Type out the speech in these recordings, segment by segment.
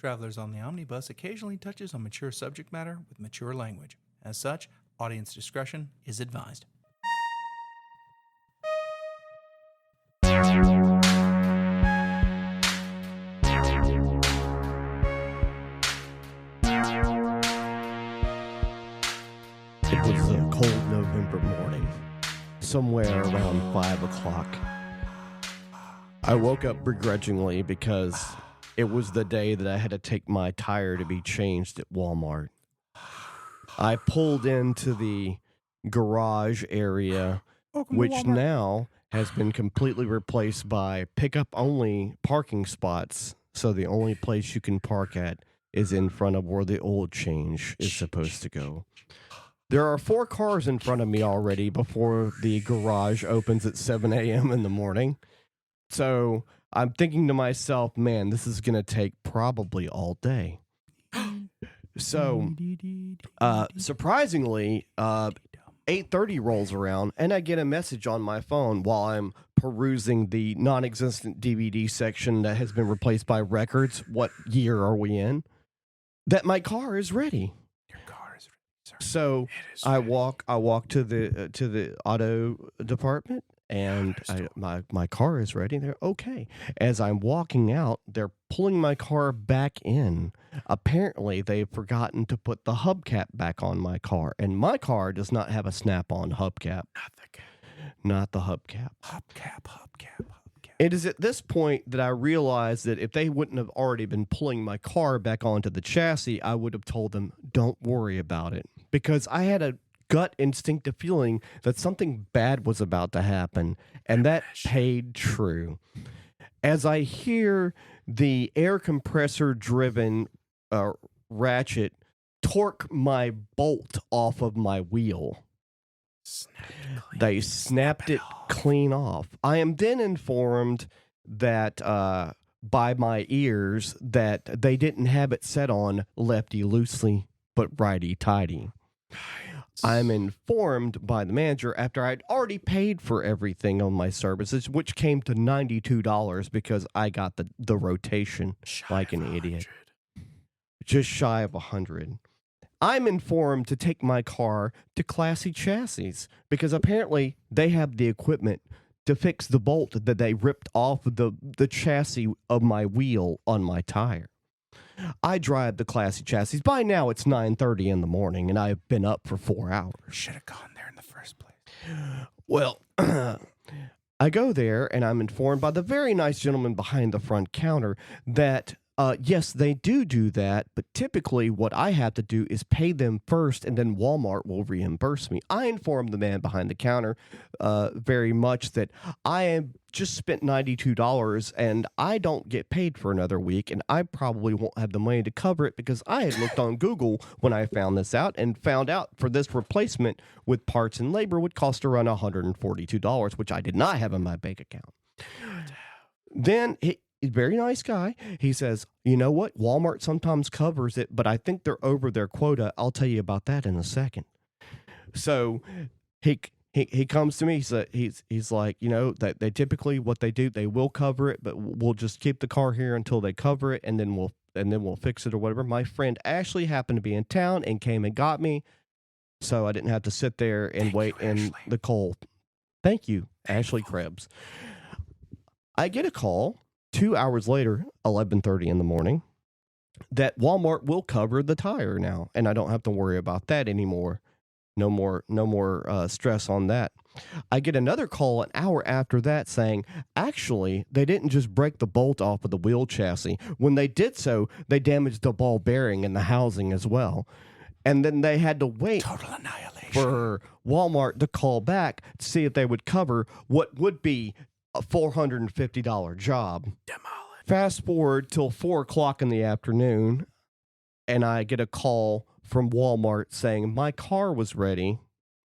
Travelers on the Omnibus occasionally touches on mature subject matter with mature language. As such, audience discretion is advised. It was a cold November morning, somewhere around 5 o'clock. I woke up begrudgingly because it was the day that I had to take my tire to be changed at Walmart. I pulled into the garage area, which now has been completely replaced by pickup-only parking spots. So the only place you can park at is in front of where the oil change is supposed to go. There are 4 cars in front of me already before the garage opens at 7 a.m. in the morning. So I'm thinking to myself, man, this is going to take probably all day. So surprisingly, 8:30 rolls around and I get a message on my phone while I'm perusing the non-existent DVD section that has been replaced by records. What year are we in? That my car is ready. So I walk to the auto department, and my car is ready. They're okay. As I'm walking out, they're pulling my car back in. Apparently, they've forgotten to put the hubcap back on my car, and my car does not have a snap-on hubcap. Not the hubcap. Hubcap. It is at this point that I realized that if they wouldn't have already been pulling my car back onto the chassis, I would have told them, don't worry about it. Because I had a gut instinctive feeling that something bad was about to happen. And that paid true. As I hear the air compressor driven ratchet torque my bolt off of my wheel. They snapped it clean off. I am then informed that by my ears that they didn't have it set on lefty loosely, but righty tighty. I'm informed by the manager after I'd already paid for everything on my services, which came to $92 because I got the rotation like an idiot. Just shy of 100. I'm informed to take my car to Classy Chassis because apparently they have the equipment to fix the bolt that they ripped off the chassis of my wheel on my tire. I drive the Classy Chassis. By now it's 9:30 in the morning and I've been up for 4 hours. Should have gone there in the first place. Well, I go there and I'm informed by the very nice gentleman behind the front counter that yes, they do that, but typically what I have to do is pay them first and then Walmart will reimburse me. I informed the man behind the counter very much that I have just spent $92 and I don't get paid for another week and I probably won't have the money to cover it because I had looked on Google when I found this out and found out for this replacement with parts and labor would cost around $142, which I did not have in my bank account. Then very nice guy. He says, you know what? Walmart sometimes covers it, but I think they're over their quota. I'll tell you about that in a second. So he comes to me. He's like, you know, that they typically what they do, they will cover it, but we'll just keep the car here until they cover it, and then we'll fix it or whatever. My friend Ashley happened to be in town and came and got me, so I didn't have to sit there and wait in the cold. Thank you, Ashley Krebs. I get a call 2 hours later, 11:30 in the morning, that Walmart will cover the tire now, and I don't have to worry about that anymore. No more stress on that. I get another call an hour after that saying, actually, they didn't just break the bolt off of the wheel chassis. When they did so, they damaged the ball bearing and the housing as well. And then they had to wait for Walmart to call back to see if they would cover what would be a $450 job. Fast forward till 4 o'clock in the afternoon, and I get a call from Walmart saying my car was ready,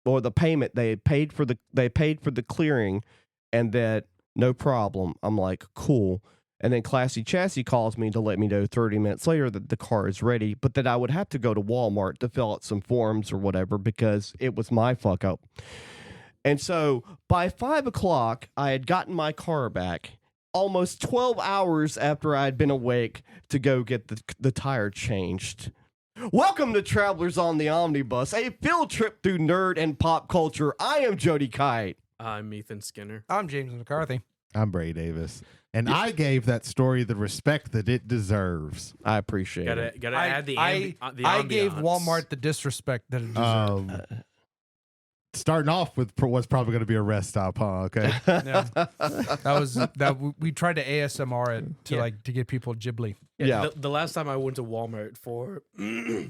or the payment they paid for the clearing, and that no problem. I'm like, cool. And then Classy Chassis calls me to let me know 30 minutes later that the car is ready, but that I would have to go to Walmart to fill out some forms or whatever because it was my fuck up. And so by 5 o'clock, I had gotten my car back. almost 12 hours after I'd been awake to go get the tire changed. Welcome to Travelers on the Omnibus, a field trip through nerd and pop culture. I am Jody Kite. I'm Ethan Skinner. I'm James McCarthy. I'm Brady Davis. And I gave that story the respect that it deserves. I appreciate it. Gotta add the I gave ambiance. Walmart the disrespect that it deserved. Starting off with what's probably going to be a rest stop, huh? Okay. Yeah. We tried to ASMR it to get people ghibli. Yeah. The last time I went to Walmart for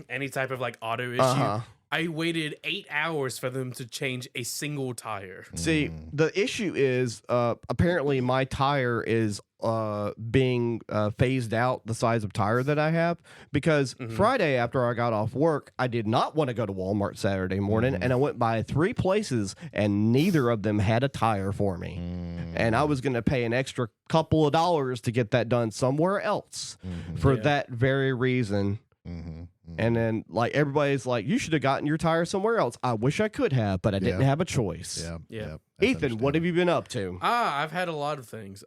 any type of like auto issue, I waited 8 hours for them to change a single tire. See, the issue is apparently my tire is being phased out, the size of tire that I have, because Friday after I got off work, I did not want to go to Walmart Saturday morning, and I went by 3 places, and neither of them had a tire for me. And I was going to pay an extra couple of dollars to get that done somewhere else for that very reason. And then, like, everybody's like, you should have gotten your tire somewhere else. I wish I could have, but I didn't have a choice. Yeah. Ethan, what have you been up to? I've had a lot of things.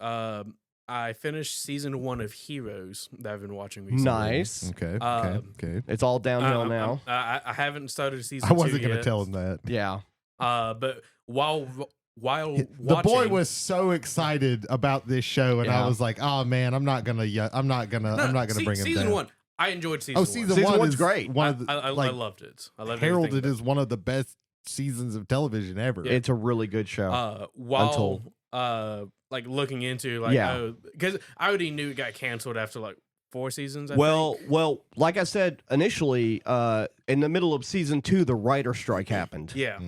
I finished season 1 of Heroes that I've been watching recently. Nice. Okay. It's all downhill now. I haven't started season 2 I wasn't going to yet. tell him that. Yeah. But while The watching, boy was so excited about this show, and Yeah. I was like, "Oh man, I'm not gonna bring him season down." 1. I enjoyed season Oh, 1. season One's one is great. One of the, I loved it. I loved heralded everything as one of the best seasons of television ever. Yeah. It's a really good show. While like looking into because I already knew it got canceled after like 4 seasons. I think. Well, like I said initially, in the middle of season 2, the writer strike happened. Yeah.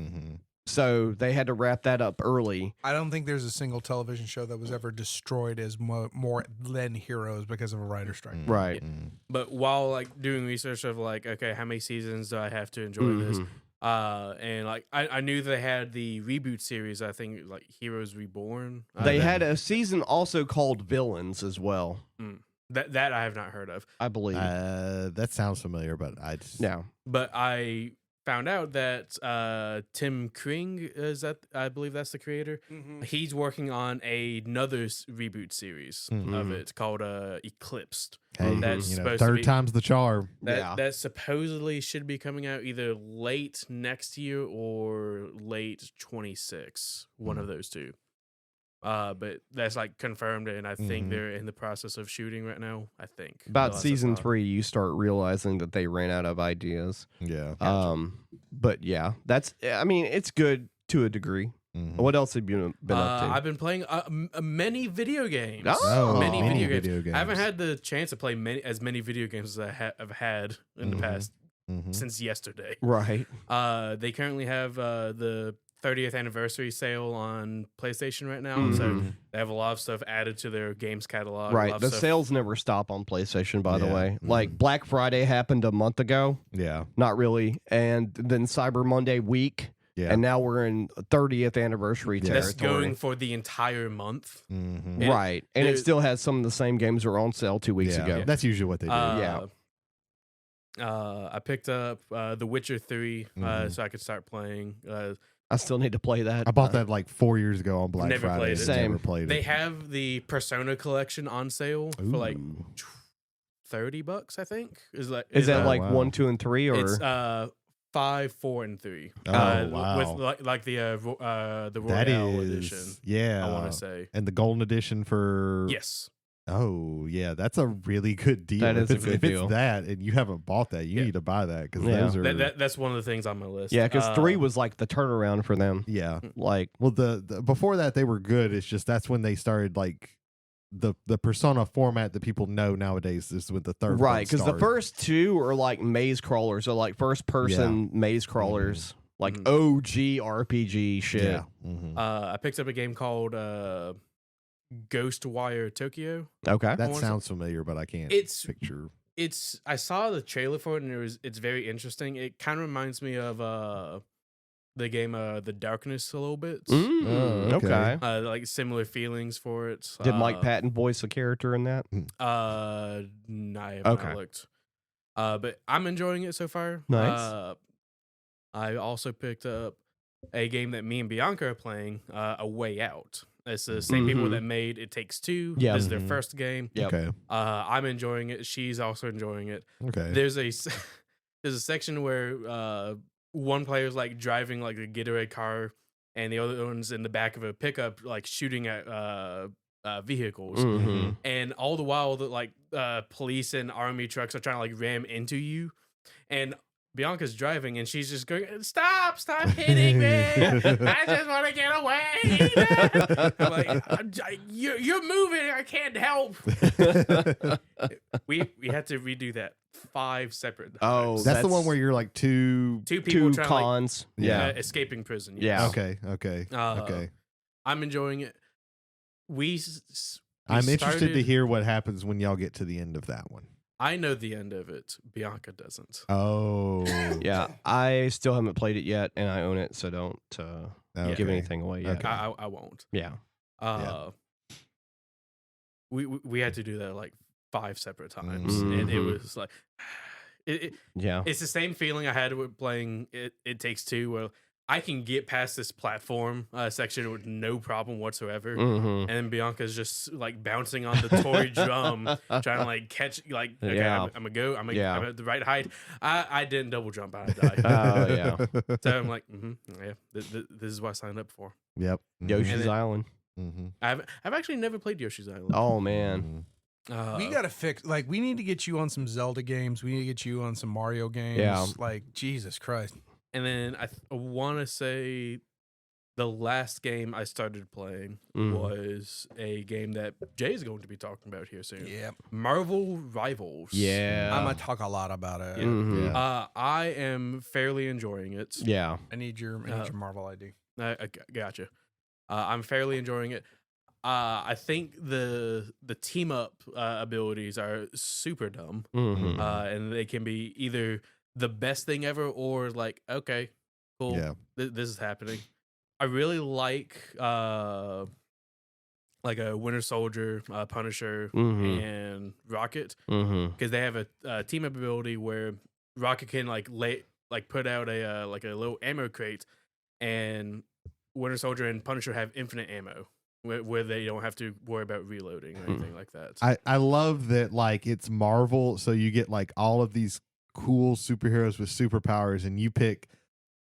So they had to wrap that up early. I don't think there's a single television show that was ever destroyed as more than Heroes because of a writer strike. Right. But while like doing research of like, okay, how many seasons do I have to enjoy this? And like I knew they had the reboot series. I think like Heroes Reborn. They had a season also called Villains as well, that I have not heard of. I believe. That sounds familiar, but I just Yeah. But I found out that Tim Kring I believe that's the creator. He's working on another reboot series of it called Eclipsed. Hey, That's supposed third to be, time's the charm. that supposedly should be coming out either late next year or late 26, one of those two. But that's like confirmed, and I think they're in the process of shooting right now. I think About The last season I saw. 3, you start realizing that they ran out of ideas. Yeah. But yeah, it's good to a degree. What else have you been up to? I've been playing many video games. Oh. Many Many video video games. I haven't games. had the chance to play as many video games as I have had in the past since yesterday. Right. They currently have the 30th anniversary sale on PlayStation right now, so they have a lot of stuff added to their games catalog. Right. The sales never stop on PlayStation, by the way. Like Black Friday happened a month ago. Yeah. Not really. And then Cyber Monday week. Yeah. And now we're in 30th anniversary territory. That's going for the entire month. Right. And it still has some of the same games that were on sale 2 weeks ago. That's usually what they do. Yeah. I picked up The Witcher 3 so I could start playing. I still need to play that. I bought that like 4 years ago on Black Never Friday. played it. and Same. Never played it. They have the Persona collection on sale for like $30, I think. Is that like wow. 1, 2, and 3, or It's 5, 4, and 3. Oh, wow. With like the that Royale is edition. yeah. I want to say And the golden edition for yes. Oh yeah, that's a really good deal. That is a if good if deal. it's that and you haven't bought that, you need to buy that because Yeah. those are That's one of the things on my list. yeah, because 3 was like the turnaround for them. yeah. Like, Well, the before that they were good. It's just that's when they started like the Persona format that people know nowadays is with the third right, because because the first 2 are like maze crawlers, or like first person maze crawlers, like OG RPG shit. yeah. I picked up a game called Ghostwire Tokyo. Okay. That wanna sounds familiar, but I can't It's picture. I saw the trailer for it and it's very interesting. It kind of reminds me of the game The Darkness a little bit. Mm, okay. okay. Like similar feelings for it. Did Mike Patton voice a character in that? No, I have Okay. not looked. But I'm enjoying it so far. Nice. I also picked up a game that me and Bianca are playing, A Way Out. It's the same people that made It Takes Two. Yeah. This is their first game. Yep. Okay. I'm enjoying it. She's also enjoying it. Okay. There's a section where one player's like driving like a getaway car, and the other one's in the back of a pickup, like shooting at vehicles. Mm-hmm. And all the while, the like police and army trucks are trying to like ram into you, and Bianca's driving, and she's just going, stop hitting me! I just want to get away. I'm like, you're moving. I can't help. We had to redo that 5 separate times. Oh, That's the one where you're like two. Two people two trying cons. to like, Yeah. escaping prison. Yeah. Okay. Okay. Okay. I'm enjoying it. We I'm interested to started- hear what happens when y'all get to the end of that one. I know the end of it. Bianca doesn't. Oh. Yeah. I still haven't played it yet, and I own it, so don't give Okay. anything away yet. Okay. I won't. Yeah. We had to do that like 5 separate times, Mhm. and it was like Yeah. it's the same feeling I had with playing It Takes Two, where I can get past this platform section with no problem whatsoever. Mm-hmm. And then Bianca's just like bouncing on the toy drum, trying to like catch, like, okay, Yeah. I'm gonna go, I'm Yeah. at the right height. I didn't double jump, I died. Oh, yeah. So I'm like, yeah, this is what I signed up for. Yep. Yoshi's And then- Island. Mm-hmm. I've actually never played Yoshi's Island. Oh, man. We gotta fix. Like, we need to get you on some Zelda games. We need to get you on some Mario games. Yeah. Like, Jesus Christ. And then I want to say the last game I started playing was a game that Jay is going to be talking about here soon. Yeah. Marvel Rivals. Yeah. I'm gonna talk a lot about it. Mhm. Yeah. I am fairly enjoying it. Yeah. I need your Marvel ID. I gotcha. I'm fairly enjoying it. I think the team up abilities are super dumb, Mm-hmm. and they can be either the best thing ever or like, okay, cool, Yeah. this is happening. I really like a Winter Soldier, Punisher, Mhm. and Rocket, Mm-hmm. because they have a team up ability where Rocket can put out a little ammo crate, and Winter Soldier and Punisher have infinite ammo where they don't have to worry about reloading or anything like that. I love that, like, it's Marvel, so you get like all of these cool superheroes with superpowers, and you pick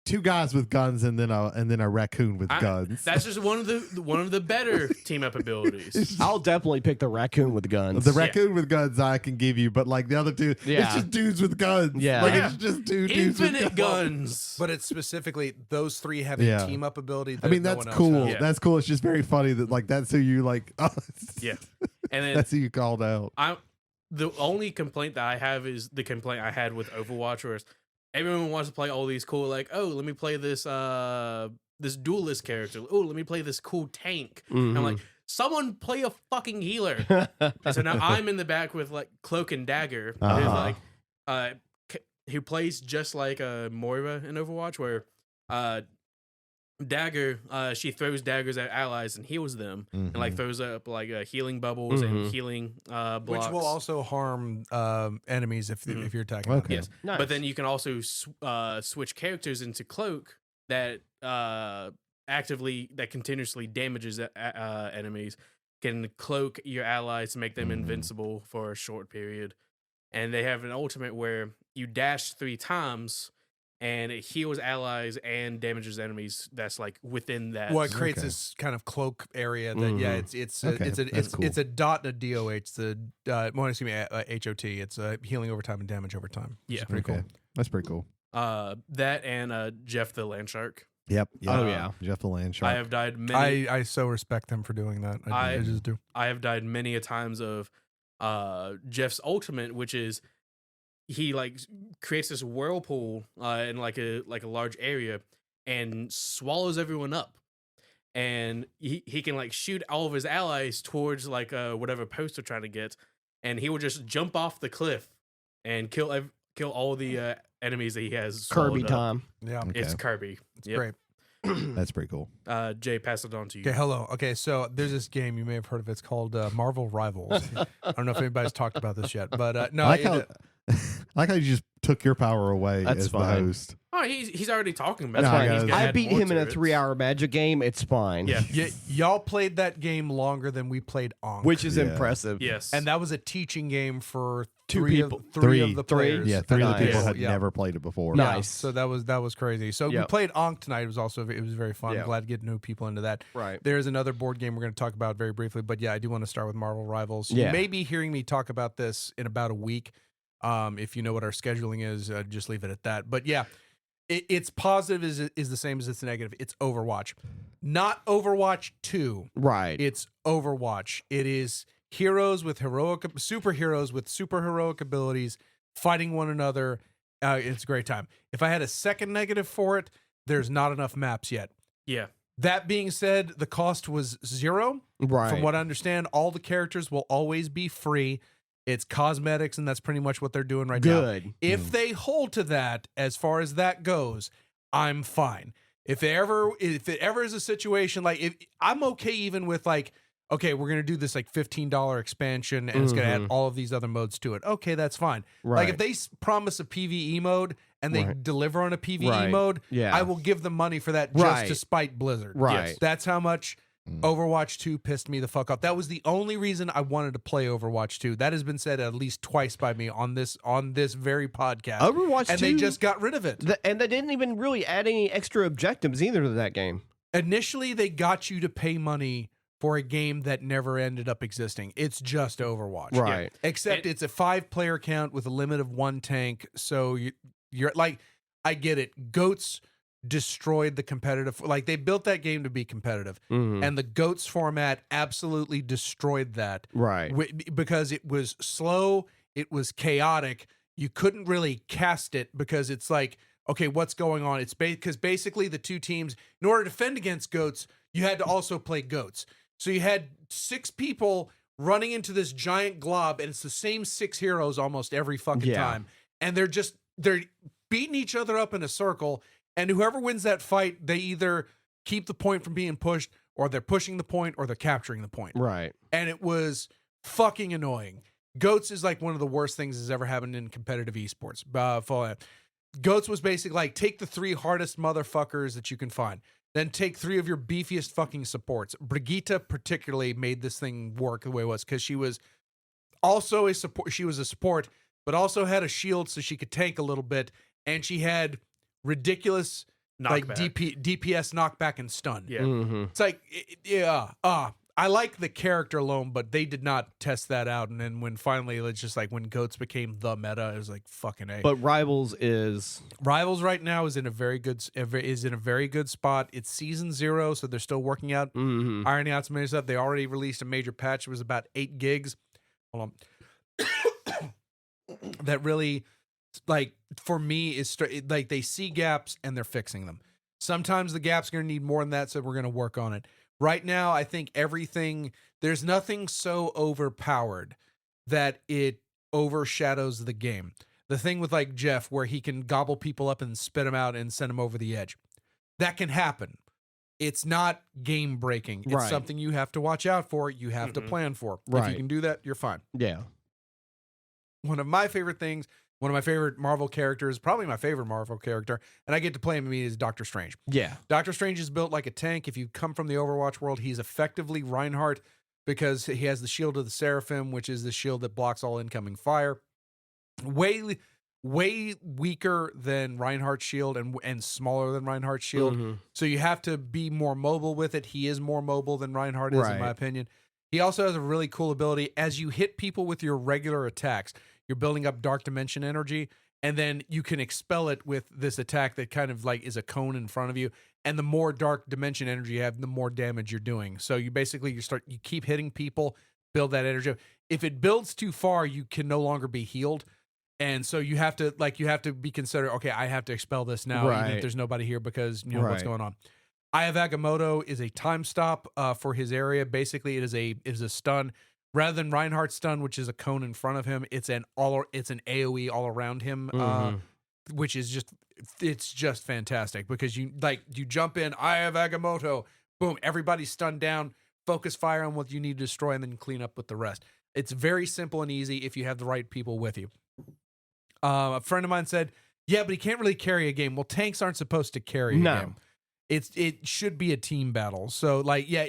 2 guys with guns and then a raccoon with guns. That's just one of the better team up abilities. I'll definitely pick the raccoon with guns. The raccoon with guns I can give you, but like the other 2, Yeah. it's just dudes with guns. Yeah. Like Yeah. it's just two dudes with Infinite guns. But it's specifically those 3 have a Yeah. team up ability. I mean, that no that's one else cool. has. Yeah. That's cool. It's just very funny that like that's who you like. Oh, Yeah. And then that's who you called out. the only complaint that I have is the complaint I had with Overwatch, where everyone wants to play all these cool, like, oh, let me play this this duelist character. Oh, let me play this cool tank. And I'm like, someone play a fucking healer. And so now I'm in the back with like Cloak and Dagger, who's like who plays just like Moira in Overwatch, where Dagger, she throws daggers at allies and heals them, and like throws up like healing bubbles and healing blocks, Which will also harm enemies if you're attacking. Okay. yes. Nice. But then you can also switch characters into Cloak that continuously damages enemies. Can cloak your allies to make them invincible for a short period, and they have an ultimate where you dash 3 times. And it heals allies and damages enemies. That's like within that. Well, it creates Okay. this kind of cloak area that Okay, that's cool. it's a dot and a DOH. It's a HOT. It's healing over time and damage over time. Yeah. Pretty cool. That's pretty cool. That and Jeff the Landshark. Yep. Oh, yeah. Jeff the Land I Shark. have died many. I so respect them for doing that. I just do. I have died many a times of Jeff's ultimate, which is he like creates this whirlpool in like a large area and swallows everyone up, and he can like shoot all of his allies towards like whatever post they're trying to get, and he will just jump off the cliff and kill all the enemies that he has. Kirby swallowed up. time. Yeah, Okay. It's Kirby. it's great. That's pretty cool. Jay, pass it on to you. Okay, hello. Okay, so there's this game you may have heard of. It's called Marvel Rivals. I don't know if anybody's talked about this yet, but no. I like how you just took your power away That's as fine. the host. Oh, he's already talking about That's it. fine. He's gonna I add beat more him in to a it. 3-hour Magic game. It's fine. Yeah. Y'all played that game longer than we played Ankh. Which is Yeah. impressive. Yes. and that was a teaching game for Two three people. of, three of Three. the Three. players. Yeah, 3 of the Nice. people had Yeah. never played it before. Nice. Yeah, so that was crazy. So we Yep. played Ankh tonight. It was very fun. Yeah. Glad to get new people into that. Right. There's another board game we're going to talk about very briefly, but yeah, I do want to start with Marvel Rivals. Yeah. You may be hearing me talk about this in about a week. If you know what our scheduling is, just leave it at that. But yeah, its positive is the same as its negative. It's Overwatch, not Overwatch 2. Right. It's Overwatch. It is superheroes with super heroic abilities fighting one another. It's a great time. If I had a second negative for it, there's not enough maps yet. Yeah. That being said, the cost was 0. Right. From what I understand, all the characters will always be free. It's cosmetics, and that's pretty much what they're doing right now. Good. If they hold to that, as far as that goes, I'm fine. If it ever is a situation like I'm okay even with like, okay, we're gonna do this like $15 expansion and it's gonna add all of these other modes to it. Okay, that's fine. Right. Like if they promise a PvE mode and they Right. deliver on a PvE Right. mode, Yeah. I will give them money for that just Right. to spite Blizzard. Right. Yes. That's how much Overwatch 2 pissed me the fuck off. That was the only reason I wanted to play Overwatch 2. That has been said at least twice by me on this very podcast. Overwatch and 2, they just got rid of it. and they didn't even really add any extra objectives either to that game. Initially, they got you to pay money for a game that never ended up existing. It's just Overwatch. Right. Except it's a 5-player count with a limit of 1 tank. So you're like, I get it. Goats destroyed the competitive. Like, they built that game to be competitive. Mhm. And the Goats format absolutely destroyed that. Right. Because it was slow, it was chaotic. You couldn't really cast it because it's like, okay, what's going on? It's because basically the two teams, in order to defend against Goats, you had to also play Goats. So you had 6 people running into this giant glob, and it's the same 6 heroes almost every fucking Yeah. time. And they're beating each other up in a circle, and whoever wins that fight, they either keep the point from being pushed, or they're pushing the point, or they're capturing the point. Right. And it was fucking annoying. Goats is like one of the worst things that's ever happened in competitive esports. Fallout. Goats was basically like, take the 3 hardest motherfuckers that you can find. Then take 3 of your beefiest fucking supports. Brigitte particularly made this thing work the way it was because she was also a support. She was a support, but also had a shield so she could tank a little bit, and she had ridiculous like Knockback. DPS knockback and stun. Yeah. Mm-hmm. It's like, I like the character alone, but they did not test that out. And then when finally, it's just like when Goats became the meta, it was like fucking A. But Rivals is Rivals right now is in a very good spot. It's season 0, so they're still working out, ironing out some major stuff. They already released a major patch. It was about 8 gigs. Hold on. That really, like, for me is like they see gaps and they're fixing them. Sometimes the gaps are going to need more than that, so we're going to work on it. Right now, I think there's nothing so overpowered that it overshadows the game. The thing with like Jeff, where he can gobble people up and spit them out and send them over the edge, that can happen. It's not game breaking. It's Right. something you have to watch out for. You have to plan for. If Right. you can do that, you're fine. yeah. One of my favorite Marvel characters, probably my favorite Marvel character, and I get to play him is Doctor Strange. Yeah. Doctor Strange is built like a tank. If you come from the Overwatch world, he's effectively Reinhardt because he has the shield of the Seraphim, which is the shield that blocks all incoming fire. Way weaker than Reinhardt's shield and smaller than Reinhardt's shield. Mhm. So you have to be more mobile with it. He is more mobile than Reinhardt is, in my Right. opinion. He also has a really cool ability. As you hit people with your regular attacks, you're building up dark dimension energy, and then you can expel it with this attack that kind of like is a cone in front of you. And the more dark dimension energy you have, the more damage you're doing. So you basically you keep hitting people, build that energy up. If it builds too far, you can no longer be healed. And so you have to be considered, okay, I have to expel this now, even Right. if there's nobody here because you know what's Right. going on. Eye of Agamotto is a time stop for his area. Basically, it is a stun. Rather than Reinhardt's stun, which is a cone in front of him, it's an AoE all around him, which is just fantastic because you jump in, Eye of Agamotto, boom, everybody's stunned down, focus fire on what you need to destroy, and then clean up with the rest. It's very simple and easy if you have the right people with you. A friend of mine said, Yeah, but he can't really carry a game. Well, tanks aren't supposed to carry a game. It should be a team battle. So like, yeah,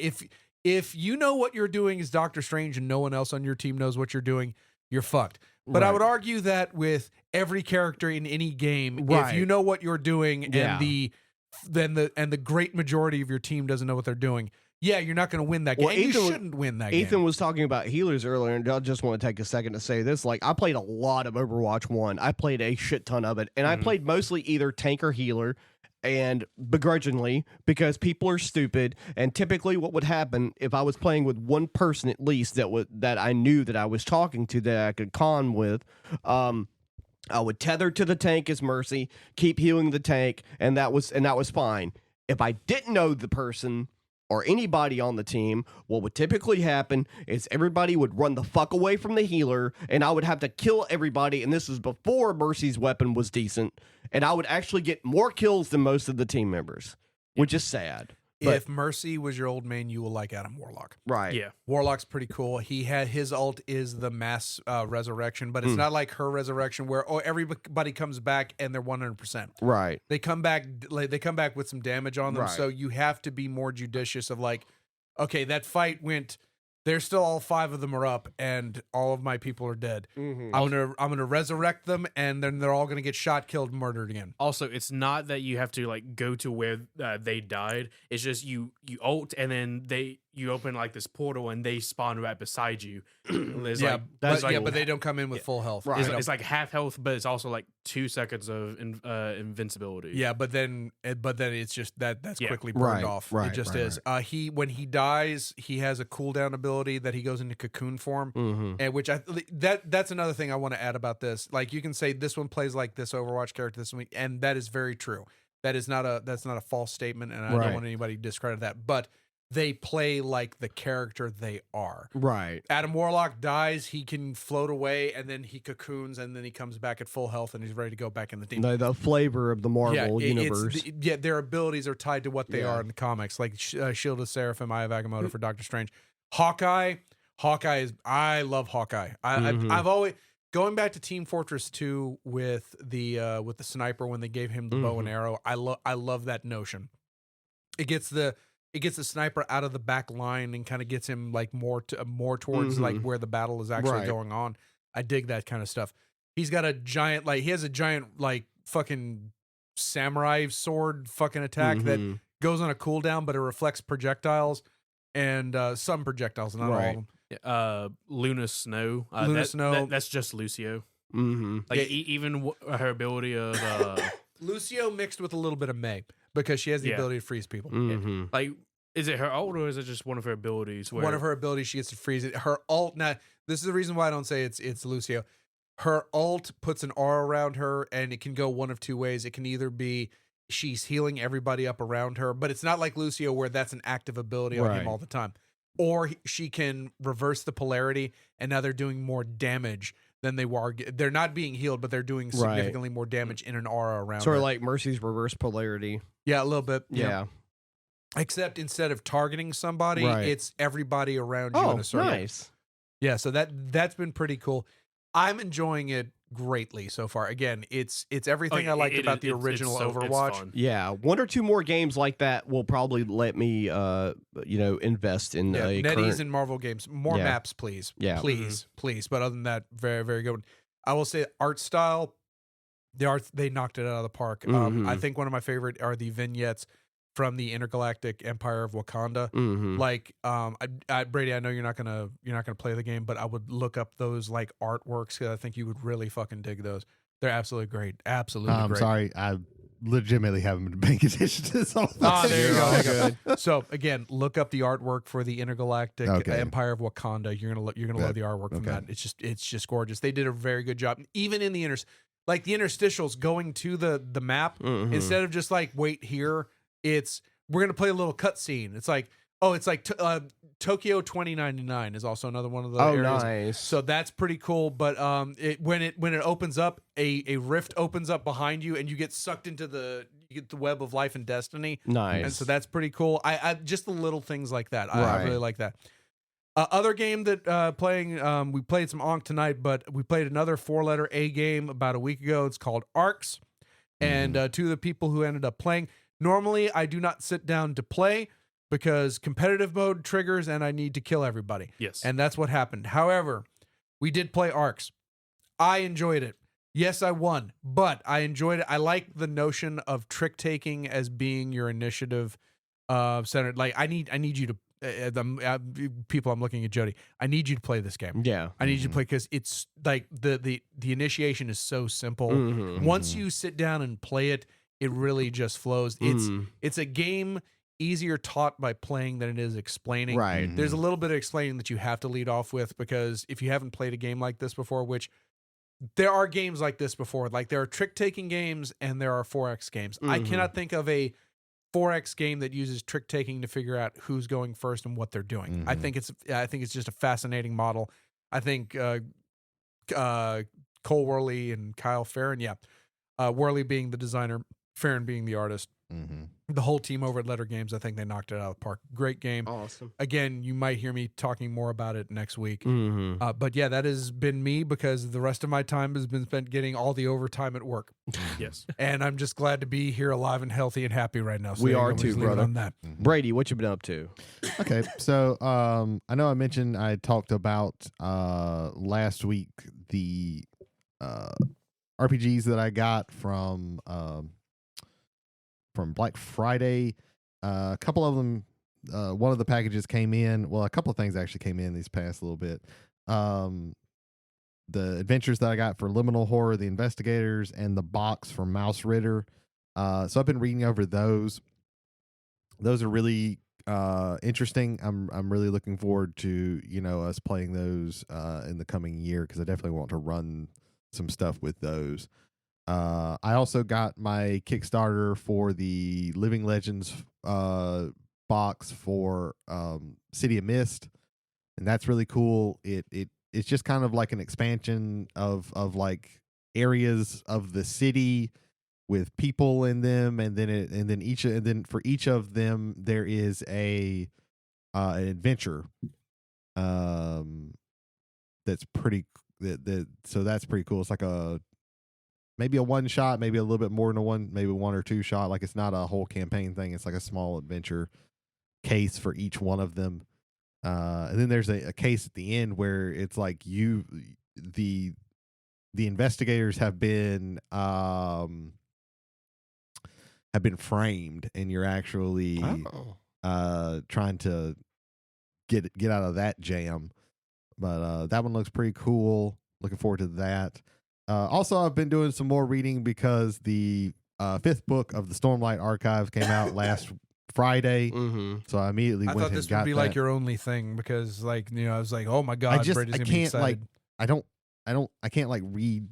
if you know what you're doing is Doctor Strange and no one else on your team knows what you're doing, you're fucked. But I would argue that with every character in any game, if you know what you're doing and the great majority of your team doesn't know what they're doing, yeah, you're not going to win that game. And you shouldn't win that game. Ethan was talking about healers earlier, and I just want to take a second to say this. Like, I played a lot of Overwatch 1. I played a shit ton of it, and I played mostly either tank or healer, and begrudgingly, because people are stupid. And typically what would happen if I was playing with one person at least that I knew that I was talking to, that I could con with, I would tether to the tank as Mercy, keep healing the tank, and that was fine. If I didn't know the person or anybody on the team, what would typically happen is everybody would run the fuck away from the healer, and I would have to kill everybody, and this was before Mercy's weapon was decent, and I would actually get more kills than most of the team members, which is sad. If Mercy was your old main, you will like Adam Warlock. Right. Yeah. Warlock's pretty cool. He had his ult is the mass resurrection, but it's not like her resurrection where everybody comes back and they're 100%. Right. They come back with some damage on them, Right. so you have to be more judicious of like, okay, that fight went. There's still all 5 of them are up, and all of my people are dead. Mm-hmm. I'm gonna resurrect them, and then they're all gonna get shot, killed, murdered again. Also, it's not that you have to like go to where they died. It's just you ult, and then you open like this portal, and they spawn right beside you. There's but they don't come in with full health. Right. It's like half health, but it's also like 2 seconds of invincibility. Yeah, but then it's just that's quickly burned Right, off. right, It just right, is. When he dies, he has a cooldown ability that he goes into cocoon form, and which that's another thing I want to add about this. Like, you can say this one plays like this Overwatch character, this one, and that is very true. That's not a false statement, and I don't want anybody to discredit that. But they play like the character they are. Right. Adam Warlock dies, he can float away, and then he cocoons, and then he comes back at full health, and he's ready to go back in the team. The flavor of the Marvel universe. Their abilities are tied to what they are in the comics, like Shield of Seraphim, Eye of Agamotto for Doctor Strange. Hawkeye I love Hawkeye. I've always, going back to Team Fortress 2 with the sniper when they gave him the bow and arrow. I love that notion. It gets the sniper out of the back line and kind of gets him like more towards like where the battle is actually going on. I dig that kind of stuff. He's got a giant fucking samurai sword fucking attack that goes on a cooldown, but it reflects projectiles and some projectiles, not all of them. Luna Snow. That's just Lucio. Like even her ability of Lucio mixed with a little bit of Mei, because she has the ability to freeze people. Like, is it her ult or is it just one of her abilities? One of her abilities, she gets to freeze it. Her ult. Now, this is the reason why I don't say it's Lucio. Her ult puts an aura around her, and it can go one of 2 ways. It can either be she's healing everybody up around her, but it's not like Lucio where that's an active ability on him all the time. Or she can reverse the polarity, and now they're doing more damage than they were. They're not being healed, but they're doing significantly more damage in an aura around Sort her. of like Mercy's reverse polarity. Yeah, a little bit. Yeah. Except instead of targeting somebody, it's everybody around you in a circle. Nice. Yeah, so that's been pretty cool. I'm enjoying it greatly so far. Again, it's everything I liked about the original Overwatch. Yeah, 1 or 2 more games like that will probably let me invest in NetEase and Marvel games. More maps, please. Yeah. Please. But other than that, very, very good one. I will say art style, they knocked it out of the park. I think one of my favorite are the vignettes from the Intergalactic Empire of Wakanda. Like, Brady, I know you're not gonna play the game, but I would look up those like artworks, because I think you would really fucking dig those. They're absolutely great. Absolutely great. I'm sorry, I legitimately haven't been paying attention to this all. There you go. So again, look up the artwork for the Intergalactic Empire of Wakanda. You're gonna love the artwork from that. It's just gorgeous. They did a very good job, even in the interstitials going to the map, instead of just like wait here. We're gonna play a little cutscene. It's like Tokyo 2099 is also another one of the areas. Nice. So that's pretty cool. But when it opens up, a rift opens up behind you, and you get sucked into the web of life and destiny. Nice. And so that's pretty cool. I just the little things like that. I really like that. Other game that playing, we played some Ankh tonight, but we played another 4-letter A game about a week ago. It's called Arcs. And to the people who ended up playing, normally I do not sit down to play because competitive mode triggers and I need to kill everybody. Yes. And that's what happened. However, we did play Arcs. I enjoyed it. Yes, I won, but I enjoyed it. I like the notion of trick taking as being your initiative centered. Like I need you to people. I'm looking at Jody. I need you to play this game. Yeah. I need you to play because it's like the initiation is so simple. Mhm. Once you sit down and play it, it really just flows. It's a game easier taught by playing than it is explaining. Right. There's a little bit of explaining that you have to lead off with because if you haven't played a game like this before, which there are games like this before, like there are trick taking games and there are 4X games. I cannot think of a 4X game that uses trick taking to figure out who's going first and what they're doing. I think it's just a fascinating model. I think Cole Worley and Kyle Farron, Worley being the designer, Farron being the artist. The whole team over at Letter Games, I think they knocked it out of the park. Great game. Awesome. Again, you might hear me talking more about it next week. But yeah, that has been me because the rest of my time has been spent getting all the overtime at work. Yes. And I'm just glad to be here alive and healthy and happy right now. So We there you are go. We'll too, just leave it brother. on that. Brady, what you been up to? Okay, so I know I mentioned I talked about last week the RPGs that I got from Black Friday. A couple of them, one of the packages came in. Well, a couple of things actually came in these past little bit. The adventures that I got for Liminal Horror, the Investigators, and the box for Mausritter. So I've been reading over those. Those are really interesting. I'm really looking forward to us playing those in the coming year because I definitely want to run some stuff with those. I also got my Kickstarter for the Living Legends box for City of Mist, and that's really cool. It's just kind of like an expansion of like areas of the city with people in them, and then for each of them there is an adventure. That's pretty. So that's pretty cool. It's like maybe a one shot, maybe a little bit more than maybe one or two shot. Like it's not a whole campaign thing. It's like a small adventure case for each one of them. And then there's a case at the end where it's like the investigators have been framed, and you're actually trying to get out of that jam. But that one looks pretty cool. Looking forward to that. Also, I've been doing some more reading because the 5th book of the Stormlight Archive came out last Friday. So I immediately I went thought and this got would be that. like your only thing because I was like, oh my God, Brady's I gonna be can't excited. I can't like read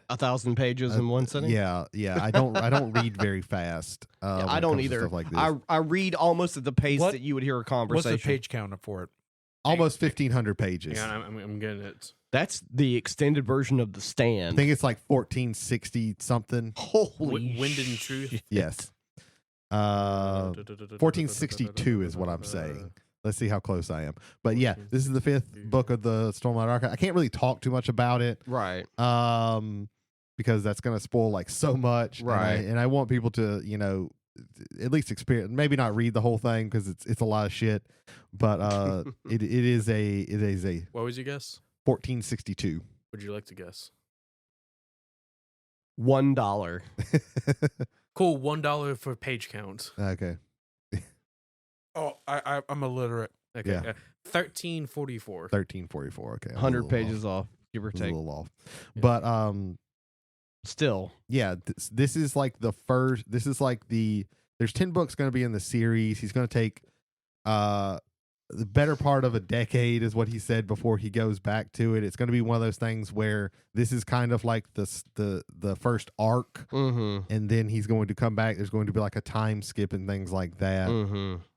1,000 pages in one sitting? Yeah. I don't read very fast. Yeah, when I it don't comes to either. Stuff like this. I read almost at the pace What- that you would hear a What's conversation. the page count up for it? Almost 1,500 pages. Yeah, I'm getting it. That's the extended version of The I Stand. think it's like 1460 something. Holy Wind and Truth. shit. Yes. 1462 is what I'm saying. Let's see how close I am. But yeah, this is the 5th book of the Stormlight Archive. I can't really talk too much about it. Right. Because that's going to spoil like so much. Right. And I want people to, at least experience, maybe not read the whole thing because it's a lot of shit, but it is a What was your guess? 1462. Would you like to guess? $1. Cool, $1 for page count. Okay. Oh, I'm illiterate. Okay, Yeah. 1344. 1344. Okay. I'm a 100 little pages off. off, give or I was take. a little off. Yeah. But Still. yeah, this is like the first. This is like there's 10 books going to be in the series. He's going to take the better part of a decade, is what he said, before he goes back to it. It's going to be one of those things where this is kind of like the first arc, and then he's going to come back. There's going to be like a time skip and things like that.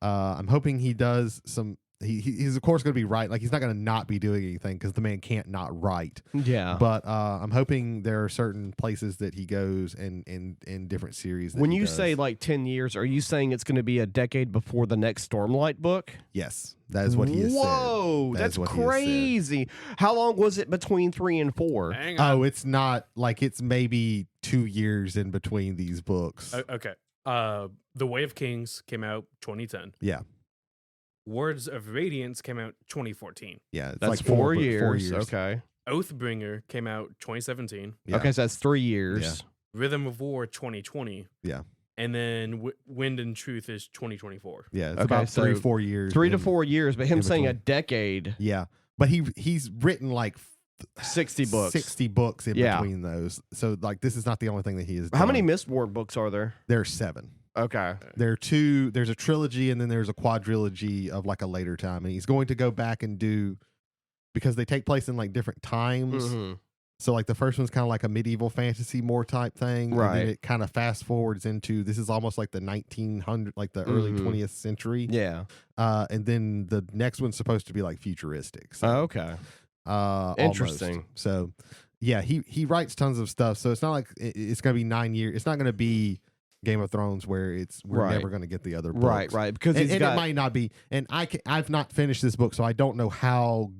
I'm hoping he does some he's of course going to be right. Like he's not going to not be doing anything because the man can't not write. Yeah. But I'm hoping there are certain places that he goes and in different series. That When he you does. say like 10 years, are you saying it's going to be a decade before the next Stormlight book? yes, that is what he has said. Whoa, That that's is what he has said. crazy. How long was it between 3 and 4? Hang on. Oh, it's not like it's maybe 2 years in between these books. Okay. The Way of Kings came out 2010. Yeah. Words of Radiance came out 2014. Yeah, it's That's like 4 4 years. years. Okay. Oathbringer came out 2017. Yeah. Okay, so that's 3 years. Rhythm of War 2020. Yeah. And then Wind and Truth is 2024. Yeah, it's Okay, about so 3-4 years. 3 to in- 4 years, but him in saying a between. decade, Yeah, but he's written like 60 books. 60 books in Yeah. between those. So like this is not the only thing that he has done. How many Mistborn books are there? There are 7. Okay. There are 2. There's a trilogy and then there's a quadrilogy of like a later time, and he's going to go back and do because they take place in like different times. Mm-hmm. So like the first one's kind of like a medieval fantasy more type thing, and Right. then it kind of fast forwards into this is almost like the 1900, like the early Mhm. 20th century. Yeah. And then the next one's supposed to be like futuristic. So, Okay. almost. Interesting. So yeah, he writes tons of stuff. So it's not like it's going to be 9 years. It's not going to be Game of Thrones where we're Right. never going to get the other books. Right, right. Because And, he's and got it might not be. And I've not finished this book, so I don't know how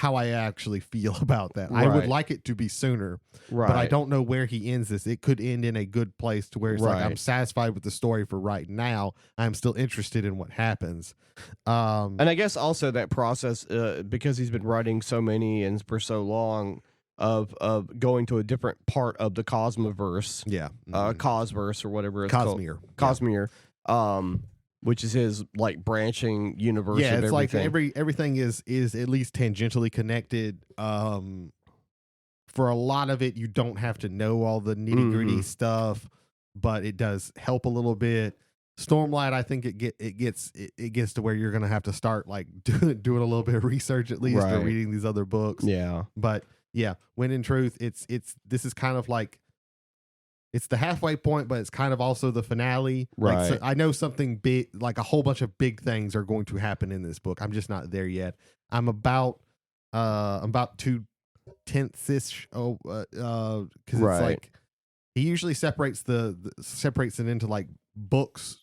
I actually feel about that. I would Right. like it to be sooner, right. but I don't know where he ends this. It could end in a good place to where it's like I'm Right. satisfied with the story for right now. I'm still interested in what happens. And I guess also that process, because he's been writing so many and for so long, of going to a different part of the Cosmoverse, yeah, Cosverse or whatever it's called, Cosmere. Cosmere, which is his like branching universe. Yeah, of it's like everything. everything is at least tangentially connected. For a lot of it, you don't have to know all the nitty gritty Mhm. stuff, but it does help a little bit. Stormlight, I think it gets to where you're gonna have to start like doing a little bit of research at least, or Right. reading these other books. Yeah. But yeah, when in truth, this is kind of like it's the halfway point, but it's kind of also the finale. Like, so Right. I know something big, like a whole bunch of big things are going to happen in this book. I'm just not there yet. I'm about 2/10 ish. Because it's Right. like he usually separates separates it into like books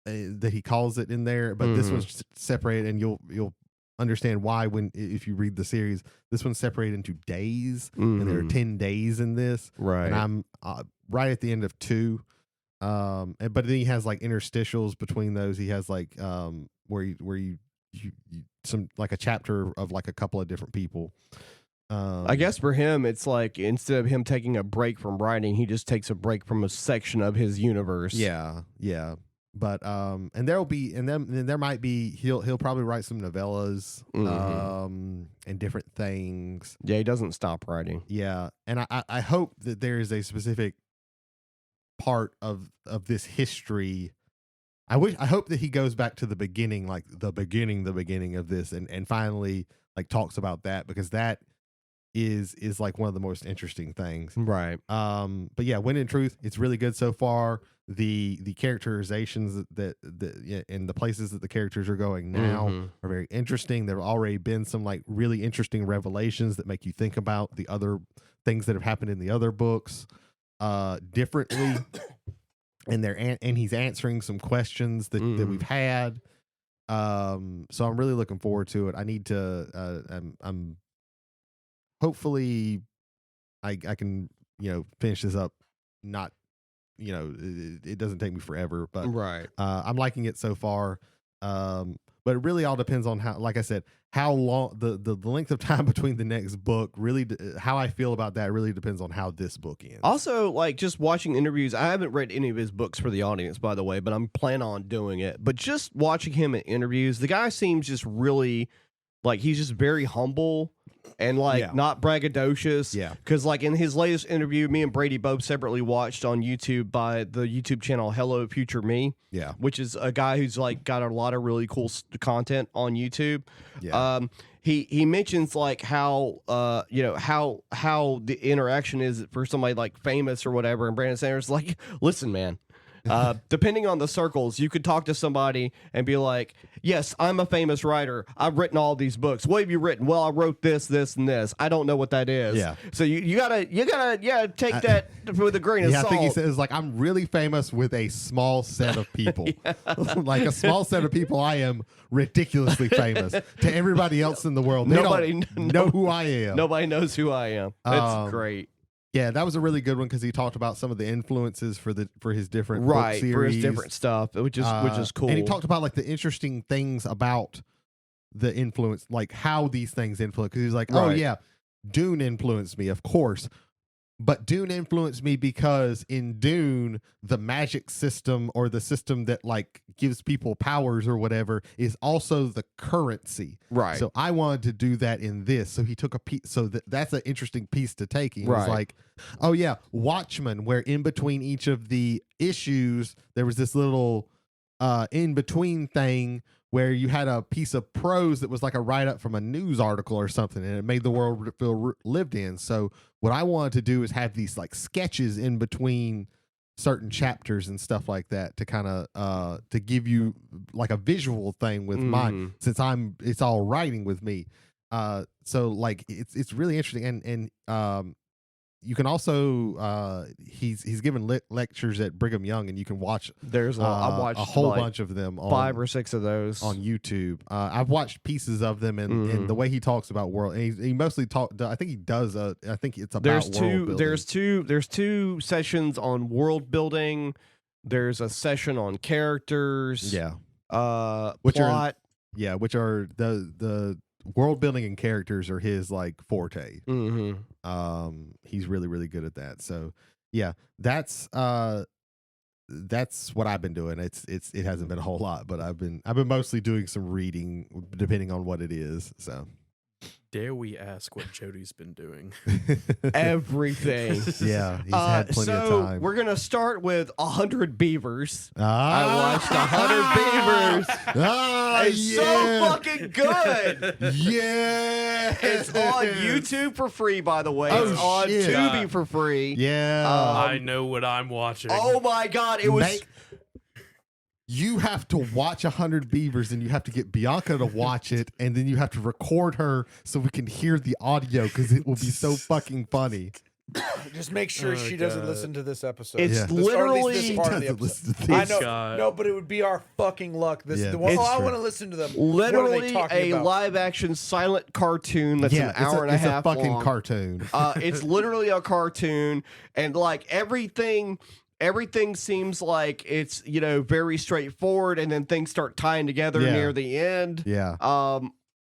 that he calls it in there, but this Mhm. one's separated, and you'll understand why if you read the series. This one's separated into days, and there are Mhm. 10 days in this. Right. And I'm right at the end of 2. But then he has like interstitials between those. He has like where you some like a chapter of like a couple of different people. I guess for him, it's like instead of him taking a break from writing, he just takes a break from a section of his universe. Yeah. But and there might be he'll probably write some novellas Mhm. and different things. Yeah, he doesn't stop writing. Yeah, and I hope that there is a specific part of this history. I hope that he goes back to the beginning, like the beginning of this, and finally like talks about that, because that is like one of the most interesting things. Right. But yeah, when in truth, it's really good so far. The characterizations that and the places that the characters are going now Mhm. are very interesting. There have already been some like really interesting revelations that make you think about the other things that have happened in the other books differently. And he's answering some questions that we've had. So I'm really looking forward to it. I need to I'm hopefully I can finish this up. Not it doesn't take me forever, but Right. I'm liking it so far. But it really all depends on how, like I said, how long the length of time between the next book. Really, how I feel about that really depends on how this book ends. Also, like just watching interviews, I haven't read any of his books for the audience, by the way, but I'm planning on doing it. But just watching him in interviews, the guy seems just really like he's just very humble and like Yeah. not braggadocious. Yeah. Because like in his latest interview, me and Brady both separately watched on YouTube by the YouTube channel Hello Future Me, Yeah. which is a guy who's like got a lot of really cool content on YouTube. Yeah. He mentions like how how the interaction is for somebody like famous or whatever, and Brandon Sanders is like, listen, man, Depending on the circles, you could talk to somebody and be like, yes, I'm a famous writer. I've written all these books. What have you written? Well, I wrote this, this, and this. I don't know what that is. Yeah. So you gotta take that with a grain of I salt. think he says, like, I'm really famous with a small set of people. Like a small set of people, I am ridiculously famous. To everybody else in the world, they don't know who I am. Nobody knows who I am. That's great. Yeah, that was a really good one because he talked about some of the influences for his different book series. For his different stuff, which is cool. And he talked about like the interesting things about the influence, like how these things influence. Because he's like, oh yeah, Dune influenced me, of course. But Dune influenced me because in Dune, the magic system or the system that like gives people powers or whatever is also the currency. Right. So I wanted to do that in this. So he took a piece. So that's an interesting piece to take. He was like, oh yeah, Watchmen, where in between each of the issues, there was this little in between thing where you had a piece of prose that was like a write-up from a news article or something, and it made the world feel lived in. So what I wanted to do is have these like sketches in between certain chapters and stuff like that to kind of to give you like a visual thing with mine, since it's all writing with me. So like it's really interesting, and you can also he's given lectures at Brigham Young, and you can watch. There's I've watched a whole like bunch of them, 5 or 6 of those on YouTube. I've watched pieces of them, and the way he talks about world, and he mostly I think he does. I think it's about world building. There's two sessions on world building. There's a session on characters. Yeah. Which plot. Which are the world building and characters are his like forte. He's really, really good at that. So yeah, that's what I've been doing. It hasn't been a whole lot, but I've been mostly doing some reading depending on what it is. So dare we ask what Jody's been doing? Everything. Yeah, he's had plenty of time. We're gonna start with 100 Beavers. I watched 100 Beavers. It's so fucking good. Yeah, it's on YouTube for free, by the way. It's on Tubi for free. Yeah, I know what I'm watching. Oh my god, it was. You have to watch 100 Beavers, and you have to get Bianca to watch it, and then you have to record her so we can hear the audio because it will be so fucking funny. Just make sure she doesn't listen to this episode. It's literally this part of the episode. I know, no, but it would be our fucking luck. I want to listen to them. Literally a live action silent cartoon that's an hour and a half long. It's a fucking cartoon. It's literally a cartoon, and like everything seems like it's, very straightforward, and then things start tying together near the end. Yeah.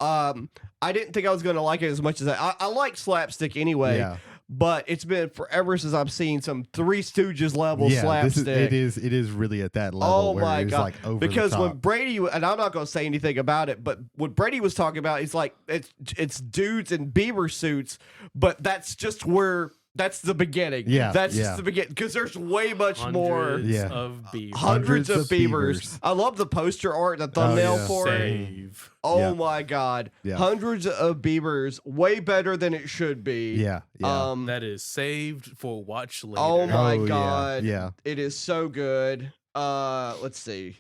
I didn't think I was going to like it as much as I like slapstick anyway. Yeah. But it's been forever since I've seen some Three Stooges level slapstick. It is really at that level. Oh where my it's god! Like over because the top. when Brady, and I'm not going to say anything about it, but what Brady was talking about is like it's dudes in beaver suits, but that's just where. That's the beginning. Yeah, that's just the beginning, because there's way much more. Of beavers. Hundreds of beavers. I love the poster art, the thumbnail for it. Oh my god! Yeah. Hundreds of beavers, way better than it should be. Yeah. That is saved for watch later. Oh my god! Yeah. It is so good. Let's see.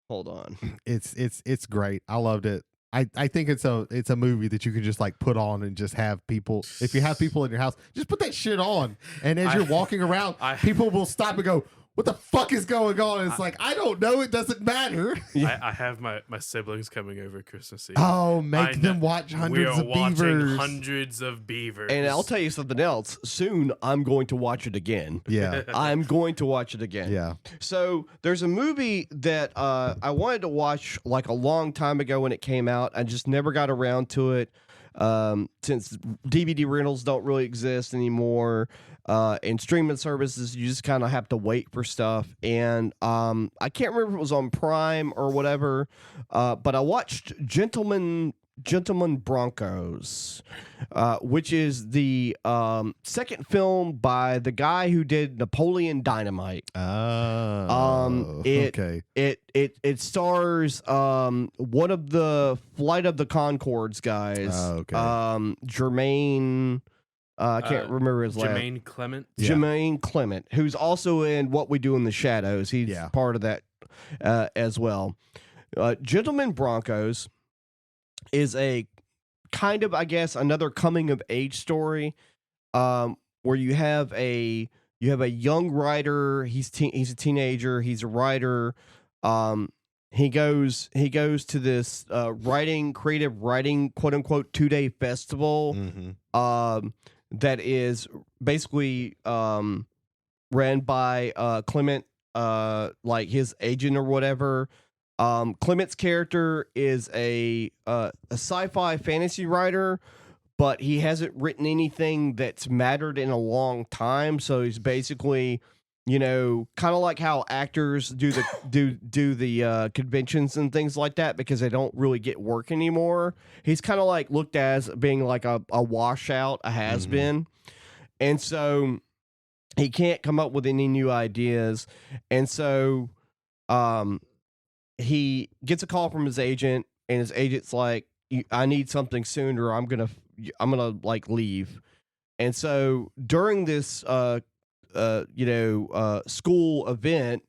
Hold on. It's great. I loved it. I think it's a movie that you can just like put on and just have people. If you have people in your house, just put that shit on, and as you're walking around, people will stop and go, "What the fuck is going on?" And it's like, I don't know. It doesn't matter. I have my siblings coming over Christmas Eve. Oh, make them watch hundreds of beavers. We are watching hundreds of beavers. And I'll tell you something else. Soon, I'm going to watch it again. Yeah. I'm going to watch it again. Yeah. So there's a movie that I wanted to watch like a long time ago when it came out. I just never got around to it. Since DVD rentals don't really exist anymore, and streaming services, you just kind of have to wait for stuff. And I can't remember if it was on Prime or whatever, but I watched Gentleman Broncos, which is the second film by the guy who did Napoleon Dynamite. Okay. It stars one of the Flight of the Conchords guys. Okay. Jermaine. I can't remember his last. Jermaine Clement. Yeah. Jermaine Clement, who's also in What We Do in the Shadows. He's part of that as well. Gentlemen Broncos is a kind of, I guess, another coming of age story, where you have a young writer. He's a teenager. He's a writer. He goes to this creative writing, quote unquote, 2-day festival. That is basically ran by Clement, like his agent or whatever. Clement's character is a sci-fi fantasy writer, but he hasn't written anything that's mattered in a long time. So he's basically, kind of like how actors do the conventions and things like that because they don't really get work anymore. He's kind of like looked as being like a washout, a has-been. And so he can't come up with any new ideas. And so he gets a call from his agent, and his agent's like, I need something soon or I'm gonna like leave. And so during this school event,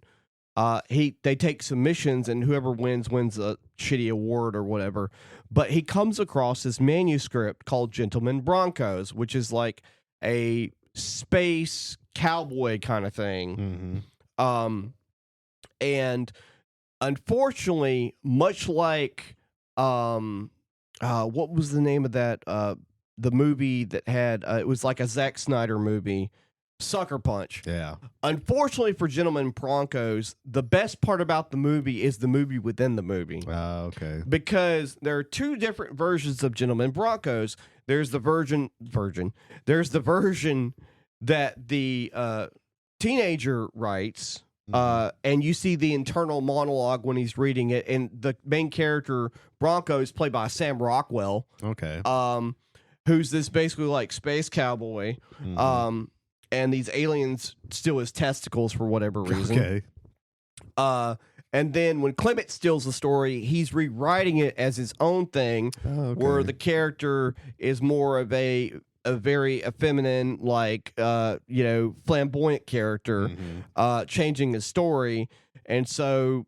they take submissions, and whoever wins a shitty award or whatever. But he comes across this manuscript called Gentlemen Broncos, which is like a space cowboy kind of thing. And unfortunately, much like what was the name of that the movie that had it was like a Zack Snyder movie, Sucker Punch. Yeah. Unfortunately for Gentlemen Broncos, the best part about the movie is the movie within the movie. Okay. Because there are two different versions of Gentlemen Broncos. There's the There's the version that the teenager writes. And you see the internal monologue when he's reading it, and the main character Bronco is played by Sam Rockwell. Okay. Who's this basically like space cowboy. And these aliens steal his testicles for whatever reason. Okay. And then when Clement steals the story, he's rewriting it as his own thing, where the character is more of a very feminine, like flamboyant character, changing his story. And so,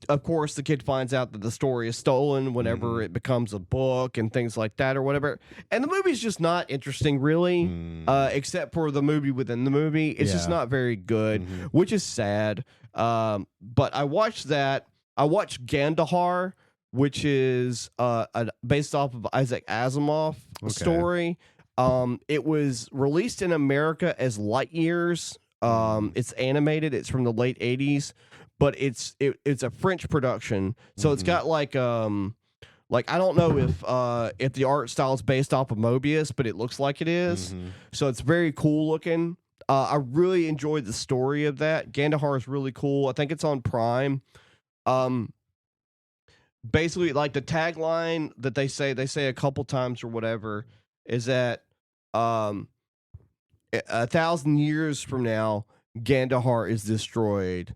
of course, the kid finds out that the story is stolen whenever it becomes a book and things like that or whatever. And the movie's just not interesting, really, except for the movie within the movie. It's just not very good, which is sad. But I watched that. I watched Gandahar, which is based off of Isaac Asimov story. It was released in America as Light Years. It's animated. It's from the late 80s, but it's a French production. So it's got like I don't know if the art style is based off of Mobius, but it looks like it is. So it's very cool looking. I really enjoyed the story of that. Gandahar is really cool. I think it's on Prime. Basically, like the tagline that they say a couple times or whatever is that 1,000 years from now, Gandahar is destroyed,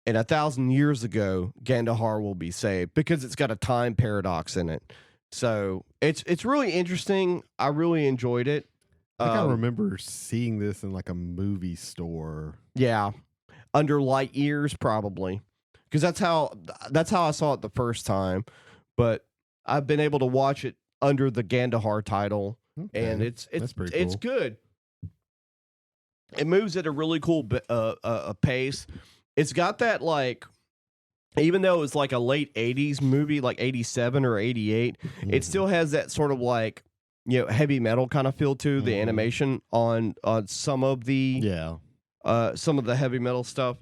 and 1,000 years ago, Gandahar will be saved because it's got a time paradox in it. So it's really interesting. I really enjoyed it. I think I remember seeing this in like a movie store. Yeah, under Light Years probably, because that's how I saw it the first time. But I've been able to watch it under the Gandahar title. And it's cool. Good. It moves at a really cool pace. It's got that like, even though it's like a late 80s movie, like 87 or 88, it still has that sort of like, heavy metal kind of feel to the animation on some of the heavy metal stuff.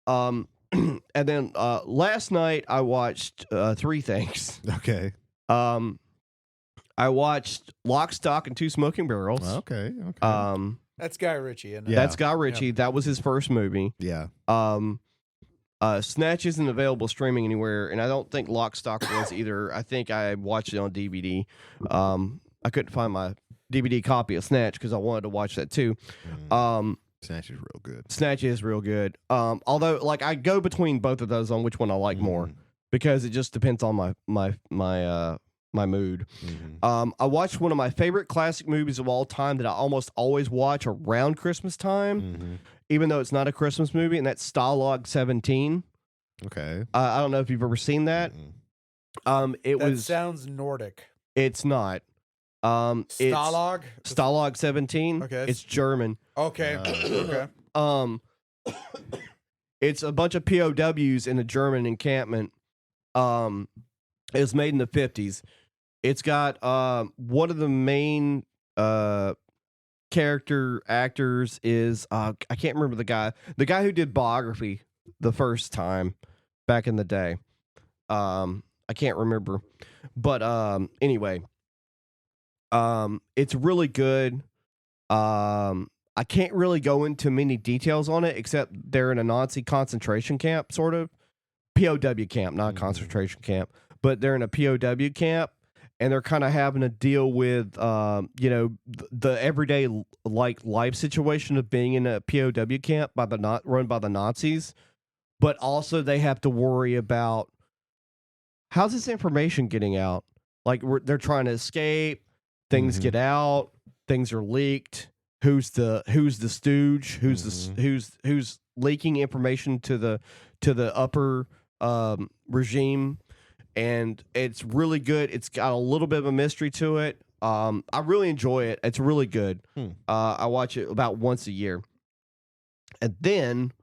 And then last night I watched 3 things. Okay. I watched Lock, Stock, and Two Smoking Barrels. Okay. That's Guy Ritchie, isn't it? Yeah. That's Guy Ritchie. Yeah. That was his first movie. Yeah. Snatch isn't available streaming anywhere, and I don't think Lock, Stock was either. I think I watched it on DVD. I couldn't find my DVD copy of Snatch because I wanted to watch that too. Snatch is real good. Snatch is real good. Although, like, I go between both of those on which one I like more because it just depends on my my mood. Mm-hmm. I watched one of my favorite classic movies of all time that I almost always watch around Christmas time, Mm-hmm. even though it's not a Christmas movie, and that's Stalag 17. Okay. I don't know if you've ever seen that. That sounds Nordic. It's not. Stalag? It's Stalag 17. Okay, It's German. Okay. Okay. It's a bunch of POWs in a German encampment. It was made in the 50s. It's got one of the main character actors is I can't remember the guy who did Biography the first time back in the day. I can't remember, but anyway, it's really good. I can't really go into many details on it, except they're in a Nazi concentration camp, sort of POW camp, not concentration camp, but they're in a POW camp, and they're kind of having to deal with, the everyday life situation of being in a POW camp run by the Nazis, but also they have to worry about how's this information getting out. Like they're trying to escape, things get out, things are leaked. Who's the stooge? Who's leaking information to the upper regime? And it's really good. It's got a little bit of a mystery to it. I really enjoy it. It's really good. I watch it about once a year. And then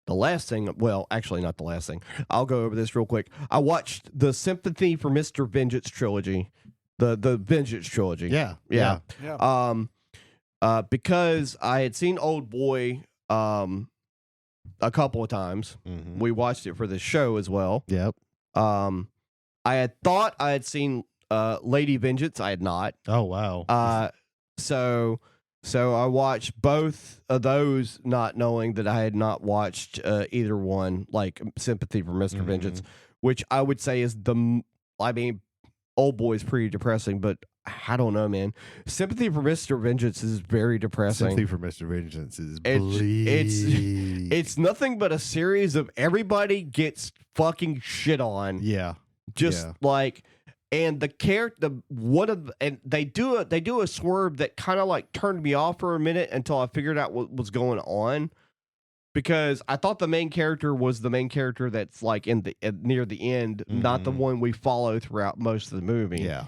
the last thing, well, actually not the last thing. I'll go over this real quick. I watched the Sympathy for Mr. Vengeance trilogy, the Vengeance trilogy. Yeah. Because I had seen Old Boy a couple of times. Mm-hmm. We watched it for this show as well. Yep. I had thought I had seen Lady Vengeance. I had not. Oh wow. So I watched both of those, not knowing that I had not watched either one, like Sympathy for Mr. Vengeance, which I would say is Old Boy is pretty depressing, but I don't know, man. Sympathy for Mr. Vengeance is very depressing. Sympathy for Mr. Vengeance is bleak. It's nothing but a series of everybody gets fucking shit on. Yeah. Just like, and the character, and they do a swerve that kind of like turned me off for a minute until I figured out what was going on, because I thought the main character was the main character that's like near the end, not the one we follow throughout most of the movie. Yeah.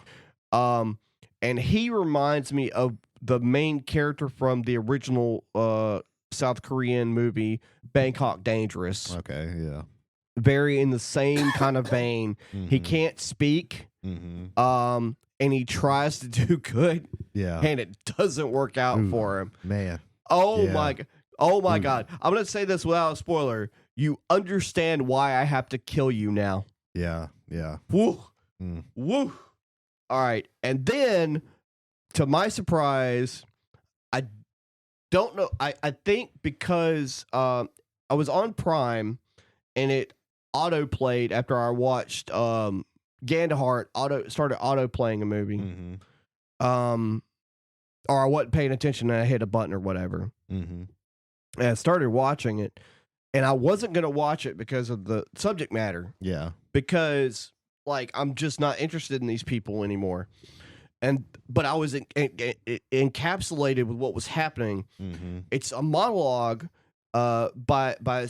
And he reminds me of the main character from the original South Korean movie Bangkok Dangerous. Okay. Yeah. Very in the same kind of vein. He can't speak. And he tries to do good. Yeah. And it doesn't work out for him. Man. Oh my God. I'm gonna say this without a spoiler. You understand why I have to kill you now. Yeah. Yeah. Woo. Woo. All right. And then, to my surprise, I don't know. I think because I was on Prime and it auto played after I watched Gandahart started auto playing a movie. Or I wasn't paying attention and I hit a button or whatever. And I started watching it, and I wasn't going to watch it because of the subject matter. Yeah. Because like I'm just not interested in these people anymore. But I was encapsulated with what was happening. It's a monologue by a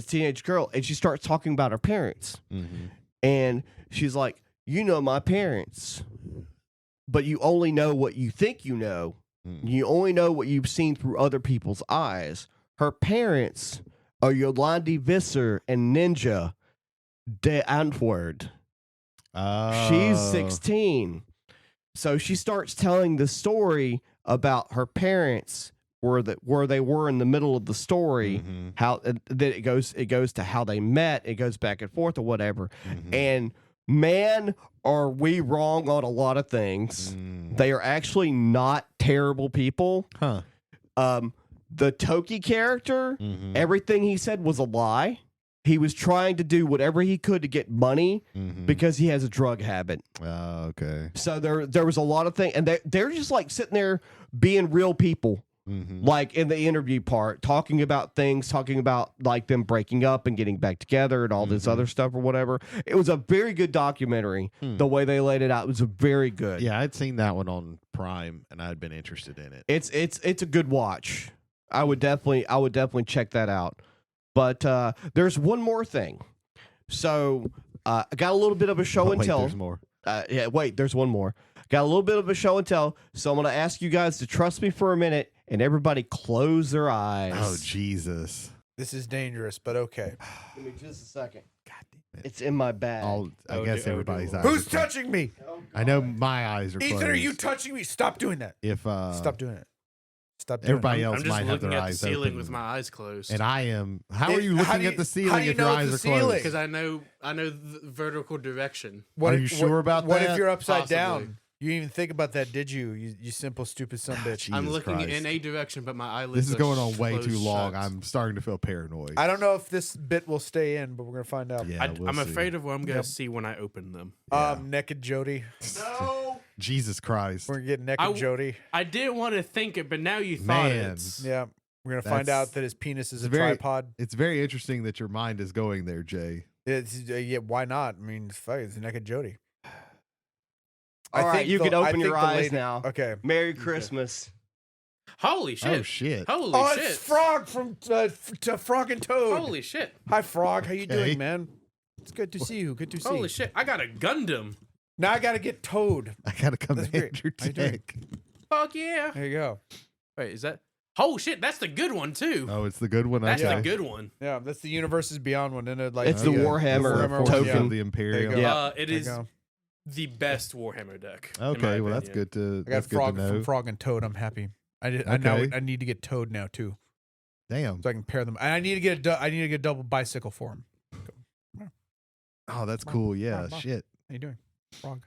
teenage girl, and she starts talking about her parents. And she's like, you know my parents, but you only know what you think you know. You only know what you've seen through other people's eyes. Her parents are Yolandi Visser and Ninja de Antwoord. She's 16. So she starts telling the story about her parents, where they were in the middle of the story, how that it goes to how they met, it goes back and forth or whatever. And man, are we wrong on a lot of things. They are actually not terrible people. The Toki character, everything he said was a lie. He was trying to do whatever he could to get money because he has a drug habit. Okay. So there was a lot of things, and they're just like sitting there being real people. Mhm. like in the interview part, talking about things, talking about like them breaking up and getting back together and all this other stuff or whatever. It was a very good documentary. The way they laid it out was very good. Yeah, I'd seen that one on Prime, and I'd been interested in it. It's a good watch. I would definitely check that out. But there's one more thing. So I got a little bit of a show But and wait, tell. there's more. There's one more. Got a little bit of a show and tell. So I'm going to ask you guys to trust me for a minute, and everybody close their eyes. Oh, Jesus. This is dangerous, but okay. Give me just a second. God damn it. It's in my bag. I guess everybody's eyes. Who's are closed. touching me? I know my eyes are closed. Ethan, are you touching me? Stop doing that. If Stop doing it. Stop doing everybody it. else I'm just might have looking their at the eyes ceiling open, with my eyes closed. and I am. How are you How looking do at you- the how ceiling do you if your know eyes it's are the ceiling? closed? Because I know the vertical direction. Are you sure about what that? if you're upside Possibly. down? You didn't even think about that, did you? You simple, stupid son of a bitch. I'm Jesus looking Christ. in a direction, but my eyelids. This is are going on way too closed long. shut. I'm starting to feel paranoid. I don't know if this bit will stay in, but we're gonna find out. Yeah, we'll I'm see. afraid of what I'm going to Yep. see when I open them. Yeah. Naked Jody. Jesus Christ. We're gonna get naked Jody. I didn't want to think it, but now you thought Man. it. Yeah. We're gonna find That's- out that his penis is it's a very- tripod. It's very interesting that your mind is going there, Jay. It's yeah. Why not? I mean, fuck, it's naked Jody. All right, you can open your eyes lady- now. Okay. Merry Christmas. Holy shit! Oh shit. Holy Oh, shit! it's Frog from to Frog and Toad. Holy shit! Hi, Frog. How you Okay. doing, man? It's good to see you. Good to see. Holy shit! I got a Gundam. Now I gotta get Toad. I gotta come That's in great. your How you doing? deck. Fuck yeah! There you go. Wait, is that? Oh shit! That's the good one too. Oh, it's the good one. That's Okay. the good one. Yeah, that's the Universes Beyond one, isn't it? Like It's the Okay. Warhammer It's the Forces token. of the There you Imperium. go. Yeah. It There you is go. the best Warhammer deck. in Okay, my well that's opinion. good to I got that's good Frog to know. from Frog and Toad. I'm happy. I Okay. now I need to get Toad now too, Damn. so I can pair them. And I need to get I need to get a double bicycle for him. Oh, that's Wow. cool. Yeah. Wow. Shit. How you doing, Frog?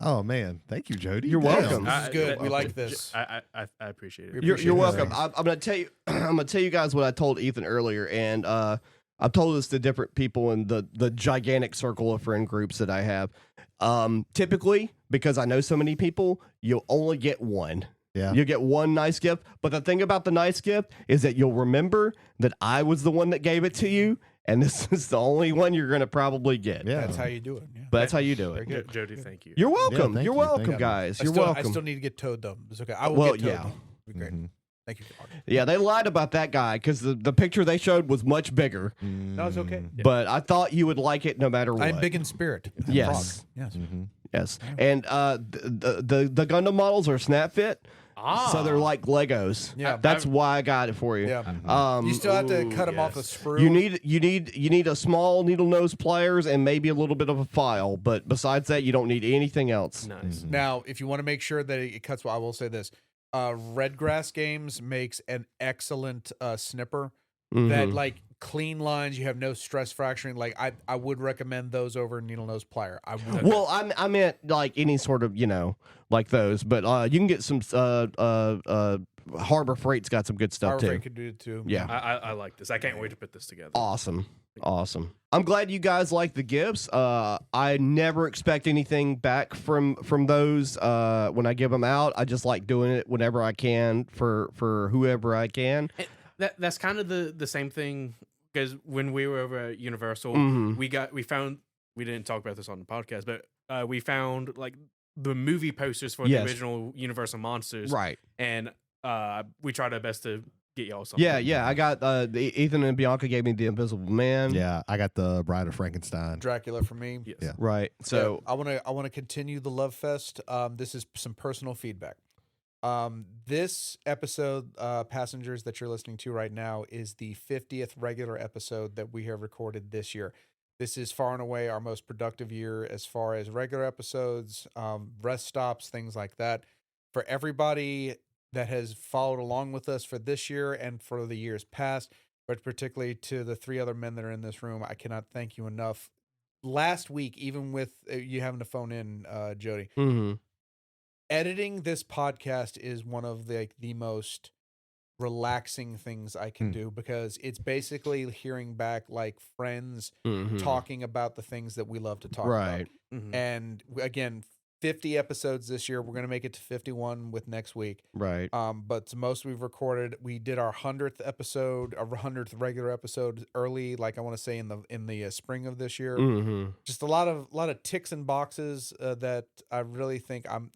Oh man, thank you, Jody. You're Damn. welcome. This is good. We that- like this. I appreciate it. We You're appreciate welcome. that. I'm gonna tell you. I'm gonna tell you guys what I told Ethan earlier, and I've told this to different people in the gigantic circle of friend groups that I have. Typically, because I know so many people, you'll only get one. Yeah. You'll get one nice gift. But the thing about the nice gift is that you'll remember that I was the one that gave it to you, and this is the only one you're gonna probably get. Yeah. That's how you do it. Yeah. But that's how you do Very it. good. Jody, thank you. You're welcome. thank You're you, thank welcome, you. guys. I You're still, welcome. I still need to get Toad though. It's okay. I will Well, get Toad. yeah. Though. It'll be great. Mhm. Thank you, Frog. Yeah, they lied about that guy because the picture they showed was much bigger. No, it's okay. Mm. But I thought you would like it no matter what. I'm big in spirit. I'm Yes. Frog. Yes. Mhm. Yes, and the Gundam models are snap fit, so they're like Legos. Yeah. That's why I got it for you. Yeah. You still have to cut them off a yes. screw. You need a small needle nose pliers and maybe a little bit of a file, but besides that, you don't need anything else. Nice. Mhm. Now, if you want to make sure that it cuts, well, I will say this: Redgrass Games makes an excellent snipper that Mhm. like clean lines. You have no stress fracturing. Like I would recommend those over needle nose plier. I would. Well, I meant like any sort of like those, but you can get some. Harbor Freight's got some good stuff Power too. Freight could do it too. Yeah. I like this. I can't wait to put this together. Awesome. I'm glad you guys like the gifts. I never expect anything back from those when I give them out. I just like doing it whenever I can for whoever I can. That's kind of the same thing because when we were over at Universal, Mhm. we found we didn't talk about this on the podcast, but we found like the movie posters for Yes. the original Universal monsters, Right. and we tried our best to get y'all something. Yeah. I got Ethan and Bianca gave me the Invisible Man. Yeah, I got the Bride of Frankenstein. Dracula for me. Yes. Yeah. Right. So I want to continue the love fest. This is some personal feedback. This episode, passengers that you're listening to right now, is the 50th regular episode that we have recorded this year. This is far and away our most productive year as far as regular episodes, rest stops, things like that. For everybody that has followed along with us for this year and for the years past, but particularly to the three other men that are in this room, I cannot thank you enough. Last week, even with you having to phone in, Jody, mhm. editing this podcast is one of the most relaxing things I can do because it's basically hearing back like friends Mhm. talking about the things that we love to talk Right. about. Mhm. And again, 50 episodes this year. We're going to make it to 51 with next week. Right. But it's the most we've recorded. We did our 100th episode, our 100th regular episode early, like I want to say in the spring of this year. Mm-hmm. Just a lot of ticks and boxes that I really think I'm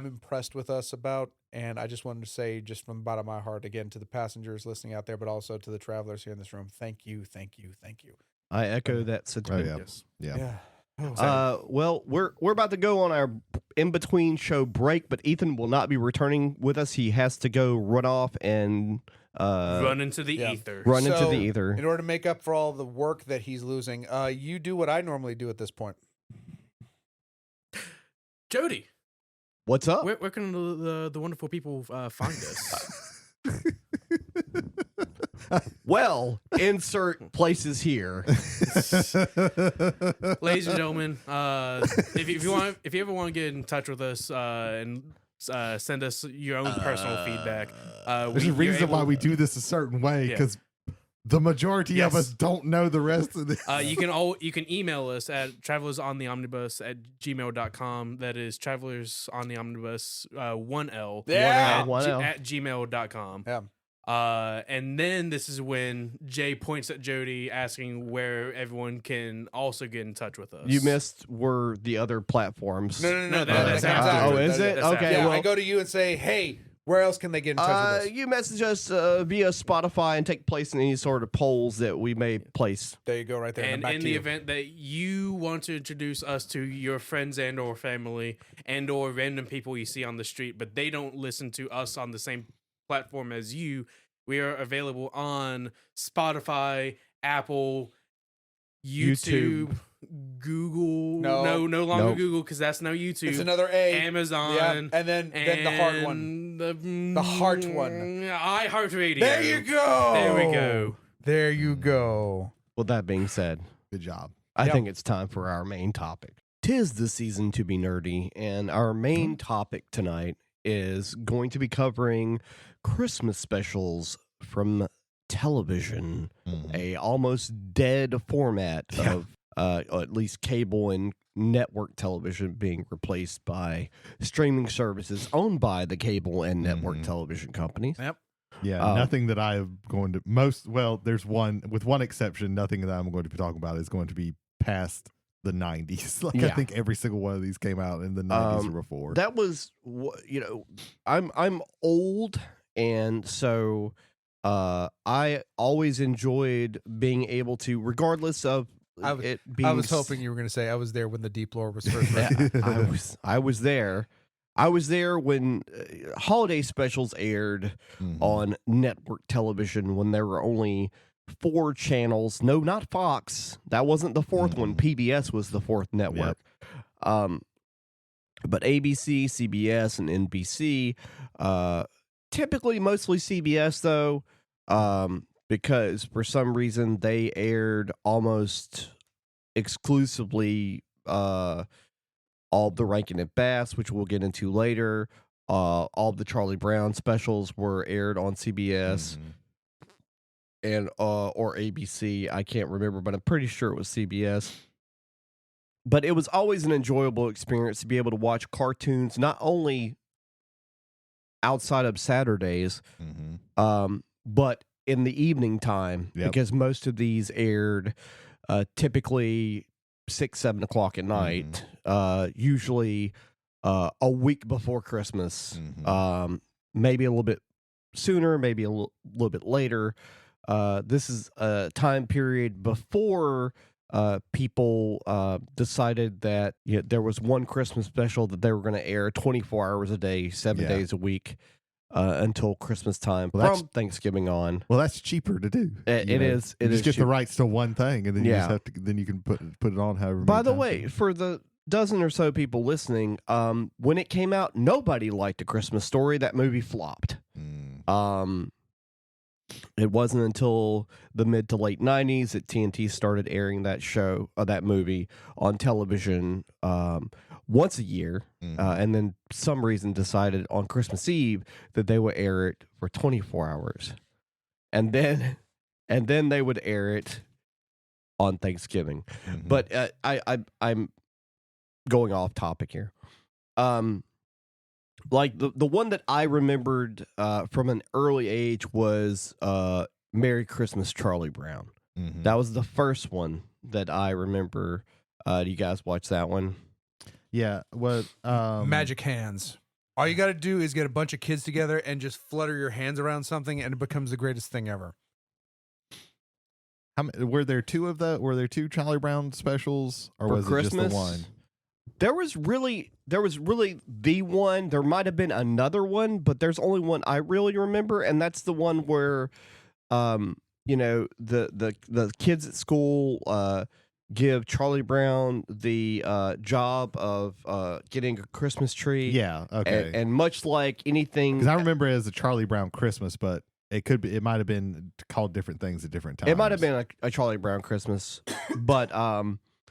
impressed with us about. And I just wanted to say, just from the bottom of my heart, again, to the passengers listening out there, but also to the travelers here in this room, thank you, thank you, thank you. I echo that Oh, sentiment. yeah. Yes. Yeah. Oh, Well, we're about to go on our in between show break, but Ethan will not be returning with us. He has to go run off and Run into the yeah. ether. run into So, the ether. in order to make up for all the work that he's losing, you do what I normally do at this point. Jody, What's up? where can the wonderful people find us? Well, insert places here. Ladies and gentlemen, if you ever want to get in touch with us and send us your own personal feedback, There's a reason why we do this a certain way, Yeah. because the majority of Yes. us don't know the rest of this. you can email us at travelersontheomnibus@gmail.com. That is travelersontheomnibus 1L Yeah. One L. at gmail.com. Yeah. And then this is when Jay points at Jody asking where everyone can also get in touch with us. You missed were the other platforms. No, that's comes after. after. Oh, is it? That's Okay, after. Yeah, well, I go to you and say, hey, where else can they get in touch with us? you message us via Spotify and take place in any sort of polls that we may place. There you go, right there. And back in to the you. event that you want to introduce us to your friends and or family and or random people you see on the street, but they don't listen to us on the same platform as you, we are available on Spotify, Apple, YouTube, Google. No. No longer Nope. Google because that's no YouTube. It's another A. Amazon. Yeah, and then the hard one. The heart one. iHeartRadio. There you go. There we go. There you go. Well, that being said, Good job. I Yep. think it's time for our main topic. 'Tis the season to be nerdy, and our main topic tonight is going to be covering Christmas specials from television, a almost dead format of at least cable and network television being replaced by streaming services owned by the cable and network television companies. Yep. Yeah, nothing that I am going to there's one, with one exception, nothing that I'm going to be talking about is going to be past the 90s. Like I Yeah. think every single one of these came out in the 90s or before. That was, I'm old, and so I always enjoyed being able to, regardless of it being. I was hoping you were going to say I was there when the Deep Lore was first Yeah, written. I was there. I was there when holiday specials aired on network television when there were only 4 channels. No, not Fox. That wasn't the 4th one. PBS was the 4th network. But ABC, CBS, and NBC, typically mostly CBS though, because for some reason they aired almost exclusively all the Rankin and Bass, which we'll get into later. All the Charlie Brown specials were aired on CBS and or ABC. I can't remember, but I'm pretty sure it was CBS. But it was always an enjoyable experience to be able to watch cartoons, not only outside of Saturdays, but in the evening time, because most of these aired typically 6, 7 o'clock at night, usually a week before Christmas, maybe a little bit sooner, maybe a little bit later. This is a time period before people decided that there was one Christmas special that they were going to air 24 hours a day, 7 days a week until Christmas time from Thanksgiving on. Well, that's cheaper to do. It is. You It is just get cheap. the rights to one thing, and then you just have to. Then you can put it on however. By many the times way, you- for the dozen or so people listening, when it came out, nobody liked A Christmas Story. That movie flopped. It wasn't until the mid to late 90s that TNT started airing that show, that movie on television once a year, and then some reason decided on Christmas Eve that they would air it for 24 hours, and then they would air it on Thanksgiving. But I'm going off topic here. like the one that I remembered from an early age was Merry Christmas, Charlie Brown. Mm-hmm. That was the first one that I remember. Do you guys watch that one? Yeah. What? Magic hands. All you got to do is get a bunch of kids together and just flutter your hands around something, and it becomes the greatest thing ever. Were there two of the? Were there two Charlie Brown specials, or For was Christmas? it just the one? There was really the one. There might have been another one, but there's only one I really remember, and that's the one where, you know, the kids at school give Charlie Brown the job of getting a Christmas tree. Yeah. Okay. And much like anything, Because I remember it as a Charlie Brown Christmas, but it might have been called different things at different times. it might have been a Charlie Brown Christmas, but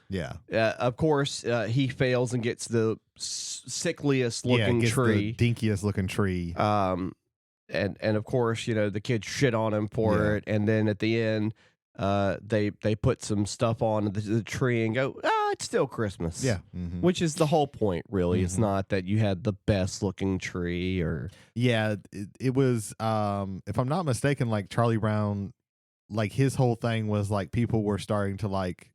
Yeah. of course, he fails and gets the sickliest looking gets tree, the dinkiest looking tree. And of course, you know, the kids shit on him for it, and then at the end, they put some stuff on the tree and go, it's still Christmas. Yeah. Mm-hmm. Which is the whole point, really. It's Mhm. not that you had the best looking tree or Yeah. It was, if I'm not mistaken, like Charlie Brown, like his whole thing was like people were starting to like.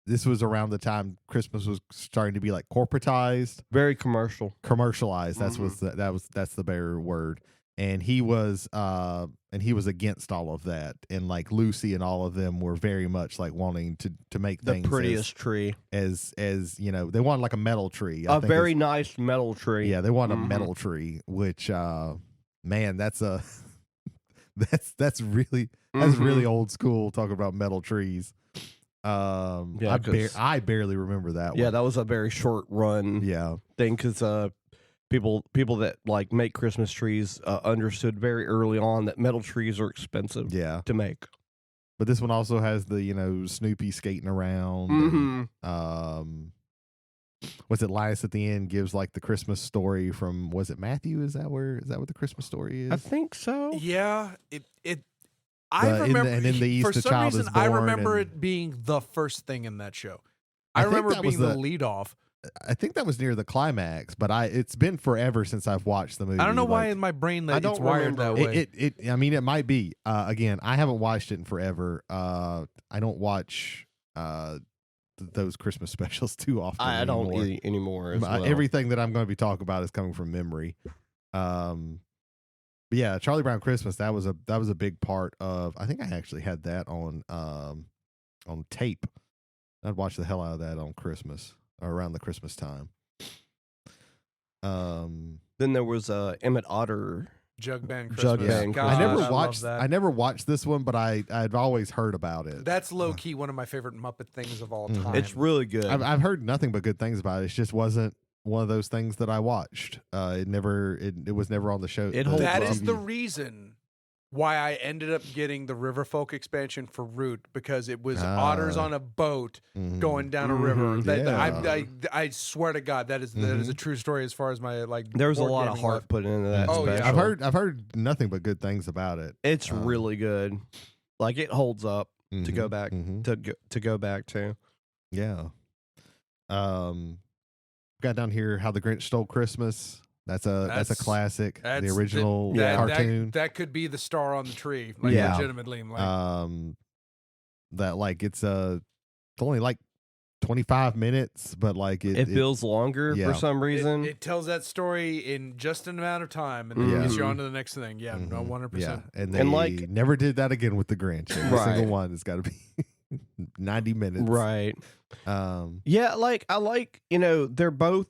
This was around the time Christmas was starting to be like corporatized, very commercial. commercialized. That's the better word. And he was against all of that. And like Lucy and all of them were very much like wanting to make The things prettiest tree. as you know, they wanted like a metal tree. A very nice metal tree. Yeah, they want a Mhm. metal tree, which man, that's a that's really Mhm. old school talking about metal trees. Yeah, 'cause- I barely remember that Yeah, one. that was a very short run Yeah. thing because people that like make Christmas trees understood very early on that metal trees are expensive Yeah. to make. But this one also has the, you know, Snoopy skating around. Mm-hmm. And, what's it? Linus at the end gives like the Christmas story from, was it Matthew? Is that what the Christmas story is? I think so. Yeah, I But remember. and then the for Easter some child reason, is I born remember and- it being the first thing in that show. I I think remember that it being was the the- lead off. I think that was near the climax, but it's been forever since I've watched the movie. I don't know why like- in my brain I that don't it's wired that remember. way. I mean, it might be. Again, I haven't watched it in forever. I don't watch those Christmas specials too often. I don't anymore. anymore. As well. Everything that I'm going to be talking about is coming from memory. But yeah, Charlie Brown Christmas. That was a big part of. I think I actually had that on tape. I'd watch the hell out of that on Christmas or around the Christmas time. Then there was Emmett Otter. Jug Band Christmas. Jug Yeah. Band God, I never Christmas. love watched. that. I never watched this one, but I've always heard about it. That's low key one of my favorite Muppet things of all Mhm. time. It's really good. I've heard nothing but good things about it. It just wasn't one of those things that I watched. It was never on the show. It holds That up. is the reason why I ended up getting the Riverfolk expansion for Root, because it was otters on a boat Mhm. going down a river. Mhm. I swear to God, that is a true story as far as my like. There was a board lot of gaming heart life. put into that. Oh, yeah. special. I've heard nothing but good things about it. It's Um, really good. Like it holds up to Mhm, go back mhm. to go back to. Yeah. Got down here How the Grinch Stole Christmas. That's a classic. The That's original Yeah. cartoon. That could be the star on the tree. Like Yeah. legitimately. Like, That like it's only like 25 minutes, but like It feels longer yeah. for some reason. it tells that story in just an amount of time, and then Yeah. gets you on to the next thing. Yeah, no, Mhm. 100%. Yeah, and they And, like- never did that again with the Grinch. Every Right. single one has got to be 90 minutes. Right. Yeah, like I like, they're both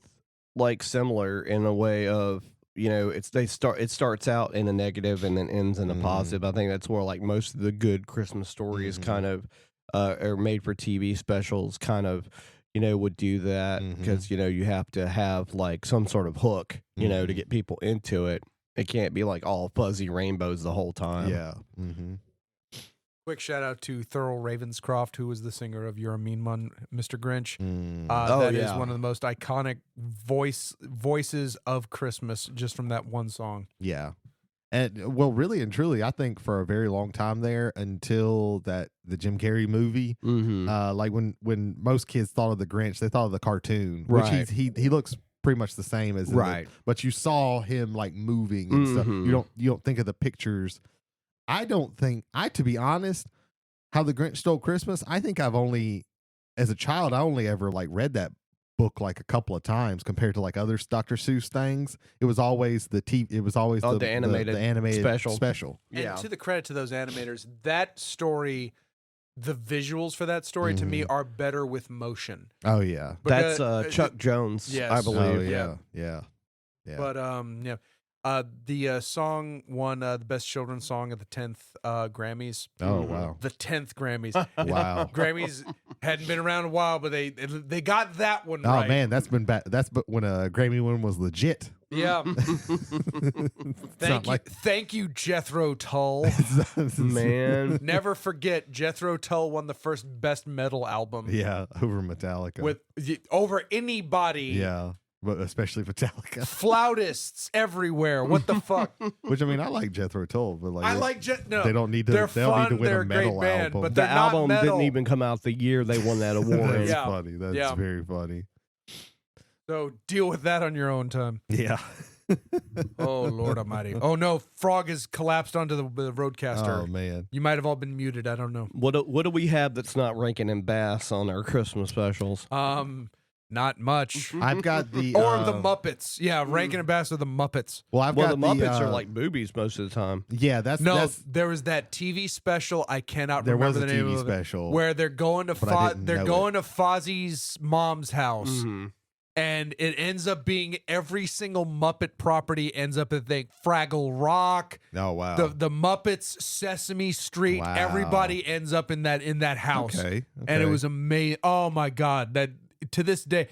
like similar in a way of, it starts out in a negative and then ends in a Mhm. positive. I think that's where like most of the good Christmas stories Mhm. kind of are made for TV specials kind of, would do that Mhm. because, you have to have like some sort of hook, to Mhm. get people into it. It can't be like all fuzzy rainbows the whole time. yeah. Mm-hmm. Quick shout out to Thurl Ravenscroft, who was the singer of "You're a Mean One, Mr. Grinch." Oh, That is yeah. one of the most iconic voices of Christmas, just from that one song. Yeah. And well, really and truly, I think for a very long time there until the Jim Carrey movie, Mm-hmm. like when most kids thought of the Grinch, they thought of the cartoon, which Right. he looks pretty much the same as in Right. but you saw him like moving and stuff. Mhm. You don't think of the pictures. To be honest, How the Grinch Stole Christmas, I think as a child, I only ever like read that book like a couple of times compared to like other Dr. Seuss things. It was always the animated special. And to the credit to those animators, that story, the visuals for that story to me are better with motion. Oh yeah. That's Chuck Jones, yes. I believe. Oh, yeah. But the song won the best children's song at the 10th Grammys. Oh wow. The 10th Grammys. Wow. Grammys hadn't been around a while, but they got that one Oh right. man, that's been bad. That's when a Grammy win was legit. Yeah. Thank you, Jethro Tull. Man. Never forget, Jethro Tull won the first best metal album. Yeah, over Metallica. Over anybody. Yeah, but especially Metallica. Flautists everywhere. What the fuck? Which I mean, I like Jethro Tull, but like I like no. they don't need to. They're They don't need to fun, win they're a a great metal band, album. but The they're not album metal. didn't even come out the year they won that award. That's Yeah. funny. That's very funny. So deal with that on your own time. Yeah. Oh Lord Almighty! Oh no, Frog has collapsed onto the roadcaster. Oh man. You might have all been muted. I don't know. What do we have that's not Rankin and Bass on our Christmas specials? Not much. I've got the Or the Muppets. Yeah, Rankin and Bass are the Muppets. Well, I've Well, got the Muppets are like boobies most of the time. Yeah, that's There was that TV special. I cannot there remember was a the name TV of it. special Where they're going to but I didn't know to Fozzie's mom's house. And it ends up being every single Muppet property ends up at Fraggle Rock. Oh wow. The Muppets, Sesame Street, Wow. everybody ends up in that house. Okay. And it was amazing. Oh my God. That to this day,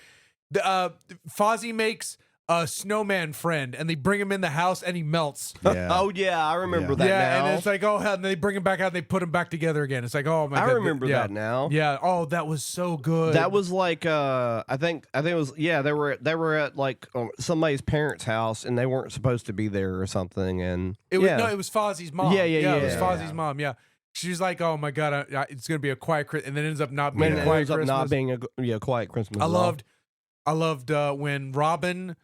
Fozzie makes a snowman friend and they bring him in the house and he melts. Yeah. Oh yeah, I remember that Yeah, now. and it's like, oh hell, and they bring him back out and they put him back together again. It's like, oh my God. I remember that now. Yeah. Oh, that was so good. That was like I think it was they were at like somebody's parents' house and they weren't supposed to be there or something and it was Fozzie's mom. Yeah, It was yeah. Fozzie's mom. Yeah. She's like, oh my God, it's gonna be a quiet Christmas, and then ends up not being and a it quiet ends up Christmas. not being a quiet Christmas. I loved when Robin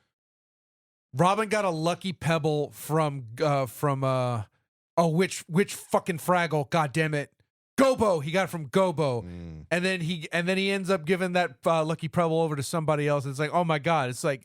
got a lucky pebble from which fucking Fraggle, god damn it, Gobo. He got it from Gobo, and then he ends up giving that lucky pebble over to somebody else. It's like, oh my God, it's like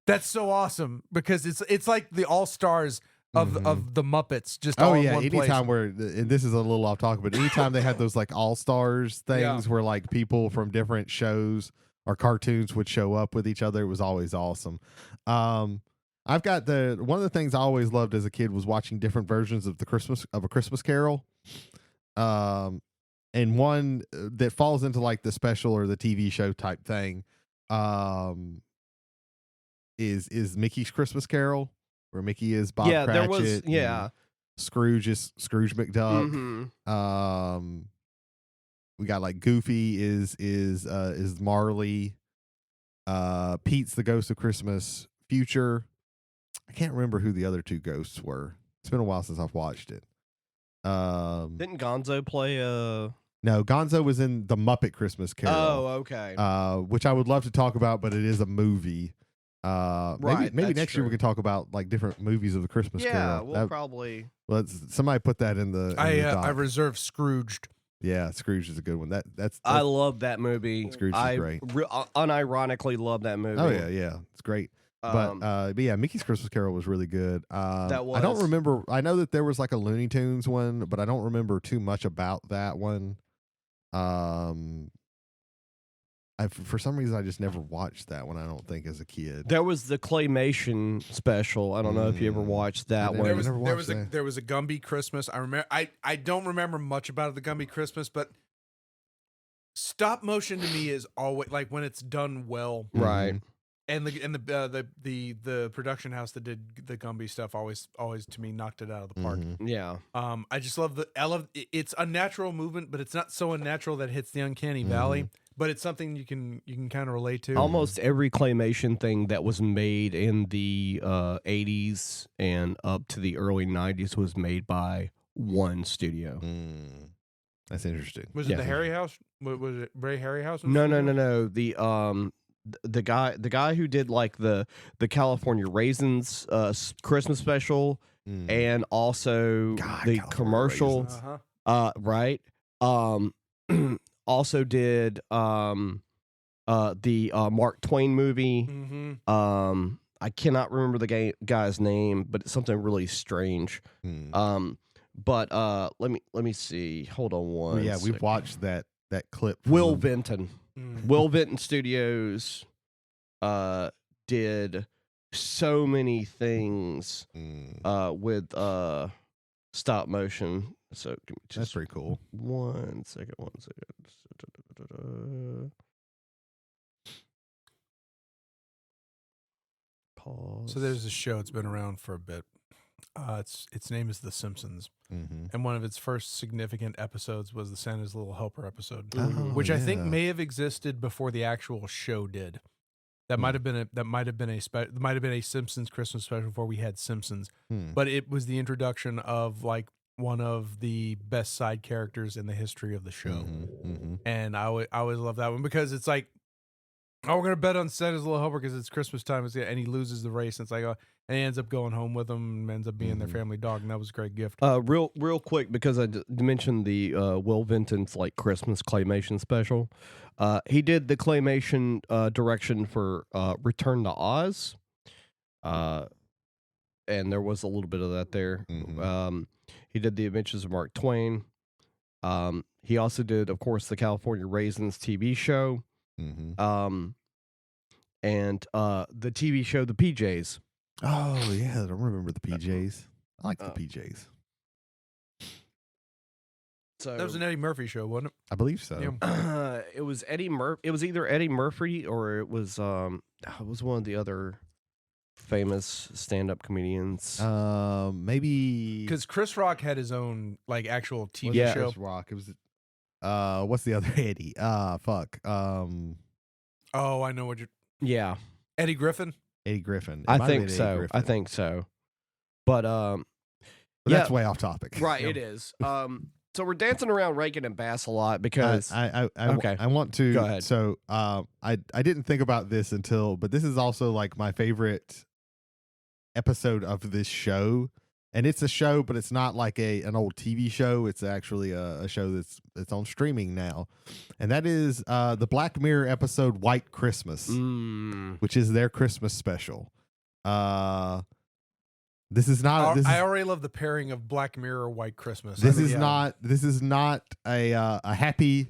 that's so awesome because it's like the all stars of the Muppets just all in one place. Anytime where and this is a little off topic, but anytime they had those like all stars things where like people from different shows or cartoons would show up with each other, it was always awesome. I've got one of the things I always loved as a kid was watching different versions of A Christmas Carol. And one that falls into like the special or the TV show type thing is Mickey's Christmas Carol, where Mickey is Bob Cratchit. There was Scrooge is Scrooge McDuck. We got like Goofy is Marley. Pete's the Ghost of Christmas Future. I can't remember who the other two ghosts were. It's been a while since I've watched it. Didn't Gonzo play No, Gonzo was in the Muppet Christmas Carol. Oh, okay. Which I would love to talk about, but it is a movie. Maybe next year we can talk about like different movies of the Christmas Carol. We'll probably. Somebody put that in the. I reserve Scrooged. Yeah, Scrooge is a good one. That's I love that movie. Scrooge is great. Unironically love that movie. Oh yeah, it's great. But yeah, Mickey's Christmas Carol was really good. That was. I don't remember. I know that there was like a Looney Tunes one, but I don't remember too much about that one. For some reason, I just never watched that one. I don't think as a kid. There was the claymation special. I don't know if you ever watched that one. There was a Gumby Christmas. I remember. I don't remember much about the Gumby Christmas, but stop motion to me is always like when it's done well, right? And the production house that did the Gumby stuff always to me knocked it out of the park. Yeah. I just love it's unnatural movement, but it's not so unnatural that it hits the uncanny valley. But it's something you can kind of relate to. Almost every claymation thing that was made in the 80s and up to the early 90s was made by one studio. That's interesting. Was it the Harry House? Was it Ray Harryhausen? No. The the guy who did like the California Raisins Christmas special, and also God, the California commercial, Raisins. right? Also did the Mark Twain movie. Mm-hmm. I cannot remember the guy's name, but it's something really strange. But let me see. Hold on one. Yeah, we've second. watched that clip. From Will them. Vinton. Will Vinton Studios did so many things with stop motion. So give me That's just pretty cool. one second. Pause. So there's a show. It's been around for a bit. Its name is The Simpsons, and one of its first significant episodes was the Santa's Little Helper episode, which I think may have existed before the actual show did. That might have been a Simpsons Christmas special before we had Simpsons, but it was the introduction of like one of the best side characters in the history of the show, and I always love that one because it's like, oh, we're gonna bet on Santa's Little Helper because it's Christmas time, and he loses the race, and it's like, and he ends up going home with them, and ends up being their family dog, and that was a great gift. Real quick, because I mentioned the Will Vinton's like Christmas claymation special. He did the claymation direction for Return to Oz, and there was a little bit of that there. He did the Adventures of Mark Twain. He also did, of course, the California Raisins TV show. And the TV show The PJs. Oh yeah, I don't remember the PJs. I like the PJs. So That was an Eddie Murphy show, wasn't it? I believe so. Yeah. it was Eddie It was either Eddie Murphy or it was one of the other famous stand-up comedians. Maybe Because Chris Rock had his own like actual TV Yeah. show. Chris Rock. It was. What's the other Eddie? Fuck. Oh, I know what you're. Yeah, Eddie Griffin. Eddie Griffin. It I might have think been Eddie so. Griffin. I think so. But But yeah. that's way off topic. right, it is. So we're dancing around Rankin and Bass a lot because Okay. I want to. Go ahead. So, I didn't think about this but this is also like my favorite episode of this show, and it's a show, but it's not like an old TV show. It's actually a show that's on streaming now, and that is the Black Mirror episode White Christmas, which is their Christmas special. This is not. I already love the pairing of Black Mirror, White Christmas. This is not a happy.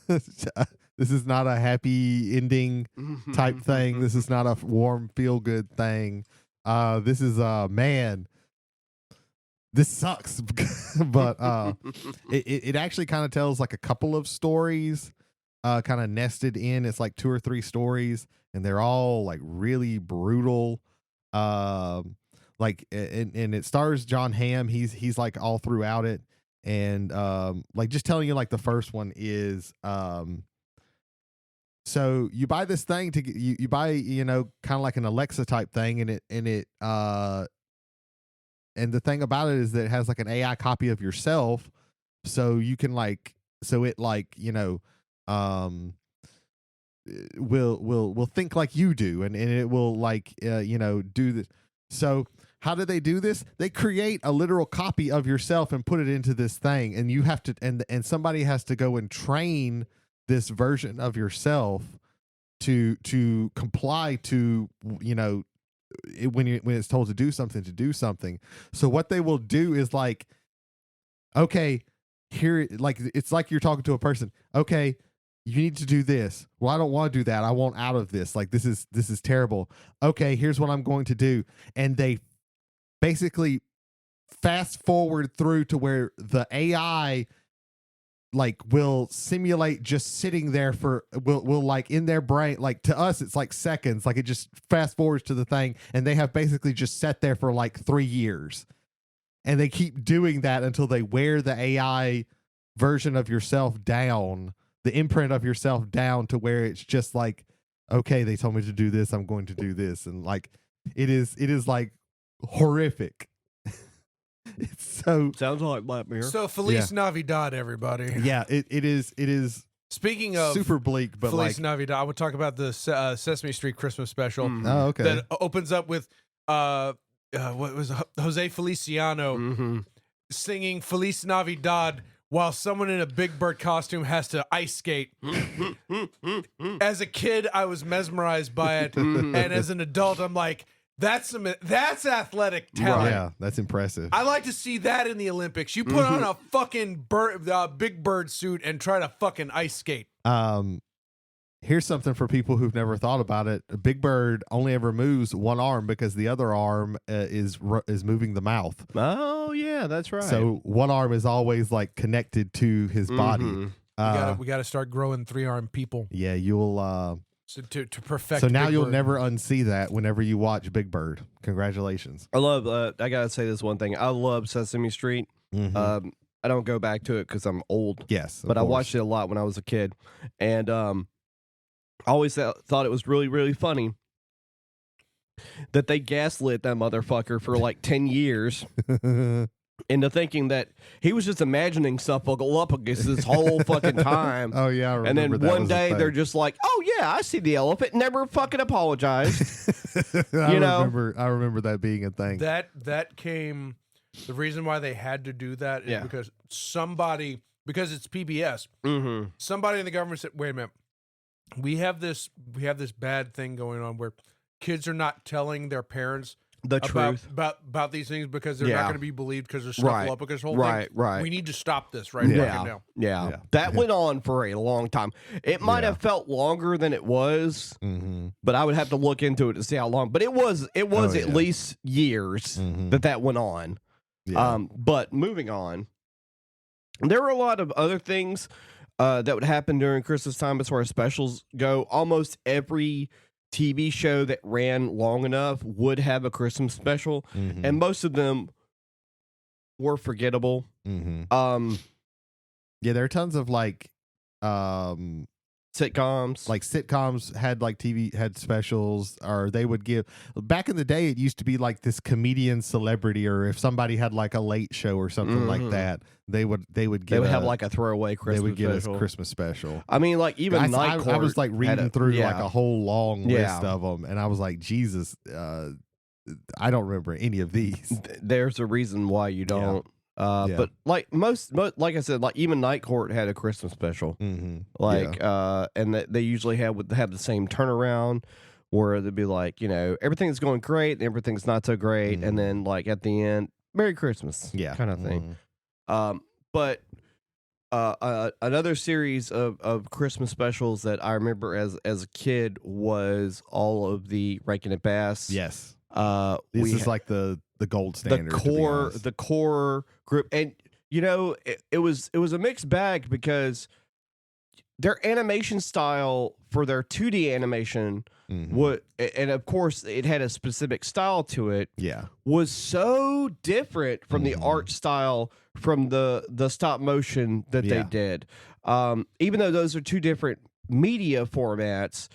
This is not a happy ending type thing. This is not a warm feel good thing. This is man. This sucks, but it actually kind of tells like a couple of stories, kind of nested in. It's like 2 or 3 stories, and they're all like really brutal. Like and it stars John Hamm. He's like all throughout it, and like just telling you like the first one is so you buy this thing you buy kind of like an Alexa type thing, and it and the thing about it is that it has like an AI copy of yourself, so you can will think like you do, and it will like do this. So how do they do this? They create a literal copy of yourself and put it into this thing, and you have to and somebody has to go and train this version of yourself to comply to when it's told to do something. So what they will do is like, okay, here, like it's like you're talking to a person. Okay, you need to do this. Well, I don't want to do that. I want out of this. Like this is terrible. Okay, here's what I'm going to do. And they basically fast forward through to where the AI like will simulate just sitting there will like in their brain, like to us it's like seconds, like it just fast forwards to the thing, and they have basically just sat there for like 3 years, and they keep doing that until they wear the AI version of yourself down, the imprint of yourself down to where it's just like, okay, they told me to do this, I'm going to do this. And like it is like horrific. It's so sounds like Black Mirror. So Feliz Navidad, everybody. yeah, it is Speaking of super bleak, but Feliz like Navidad, I would talk about the Sesame Street Christmas special oh okay. that opens up with what was it? Jose Feliciano Mm-hmm. singing Feliz Navidad while someone in a Big Bird costume has to ice skate. As a kid, I was mesmerized by it, and as an adult, I'm like, that's athletic talent. Yeah, that's impressive. I like to see that in the Olympics. You put on a fucking Big Bird suit and try to fucking ice skate. Here's something for people who've never thought about it. Big Bird only ever moves one arm because the other arm is moving the mouth. Oh yeah, that's right. So one arm is always like connected to his body. We got to start growing 3-armed people. Yeah, you'll. To perfect. So now Big you'll Bird. never unsee that whenever you watch Big Bird. Congratulations. I love. I gotta say this one thing. I love Sesame Street. Mhm. I don't go back to it because I'm old. Yes, of but I course. watched it a lot when I was a kid, and I always thought it was really, really funny that they gaslit that motherfucker for like 10 years into thinking that he was just imagining stuff this whole fucking time. Oh yeah, I And then remember that one was a day thing. they're just like, "Oh yeah, I see the elephant." Never fucking apologized. I you know? remember that being a thing. That came. The reason why they had to do that is because because it's PBS. Mm-hmm. Somebody in the government said, "Wait a minute, we have this bad thing going on where kids are not telling their parents The truth. about these things because they're not Yeah. going to be believed because there's snuffle up because whole thing. Right. We need to stop this right Yeah. now." Yeah. That went on for a long time. It might have felt longer than it was, but I would have to look into it to see how long. But it was at least years that went on. Yeah. But moving on, there were a lot of other things that would happen during Christmas time as far as specials go. Almost every TV show that ran long enough would have a Christmas special, and most of them were forgettable. Yeah, there are tons of like Sitcoms. like sitcoms had like TV had specials, or they would give back in the day it used to be like this comedian celebrity, or if somebody had like a late show or something like that, they would have like a throwaway Christmas they would give special. us Christmas special. I mean, like even Night Court I was like reading had through like a whole long Yeah. list of them, and I was like, Jesus, I don't remember any of these. There's a reason why you don't. Yeah. But like most, like I said, like even Night Court had a Christmas special. Like, and they usually would have the same turnaround where they'd be like, you know, everything's going great and everything's not so great, and then like at the end, Merry Christmas, kind of thing. But another series of Christmas specials that I remember as a kid was all of the Rankin and Bass. Yes. This is like the gold standard. The core group, and you know, it was a mixed bag because their animation style for their 2D animation and of course it had a specific style to it. Yeah, was so different from the art style from the stop motion that they did. Even though those are two different media formats.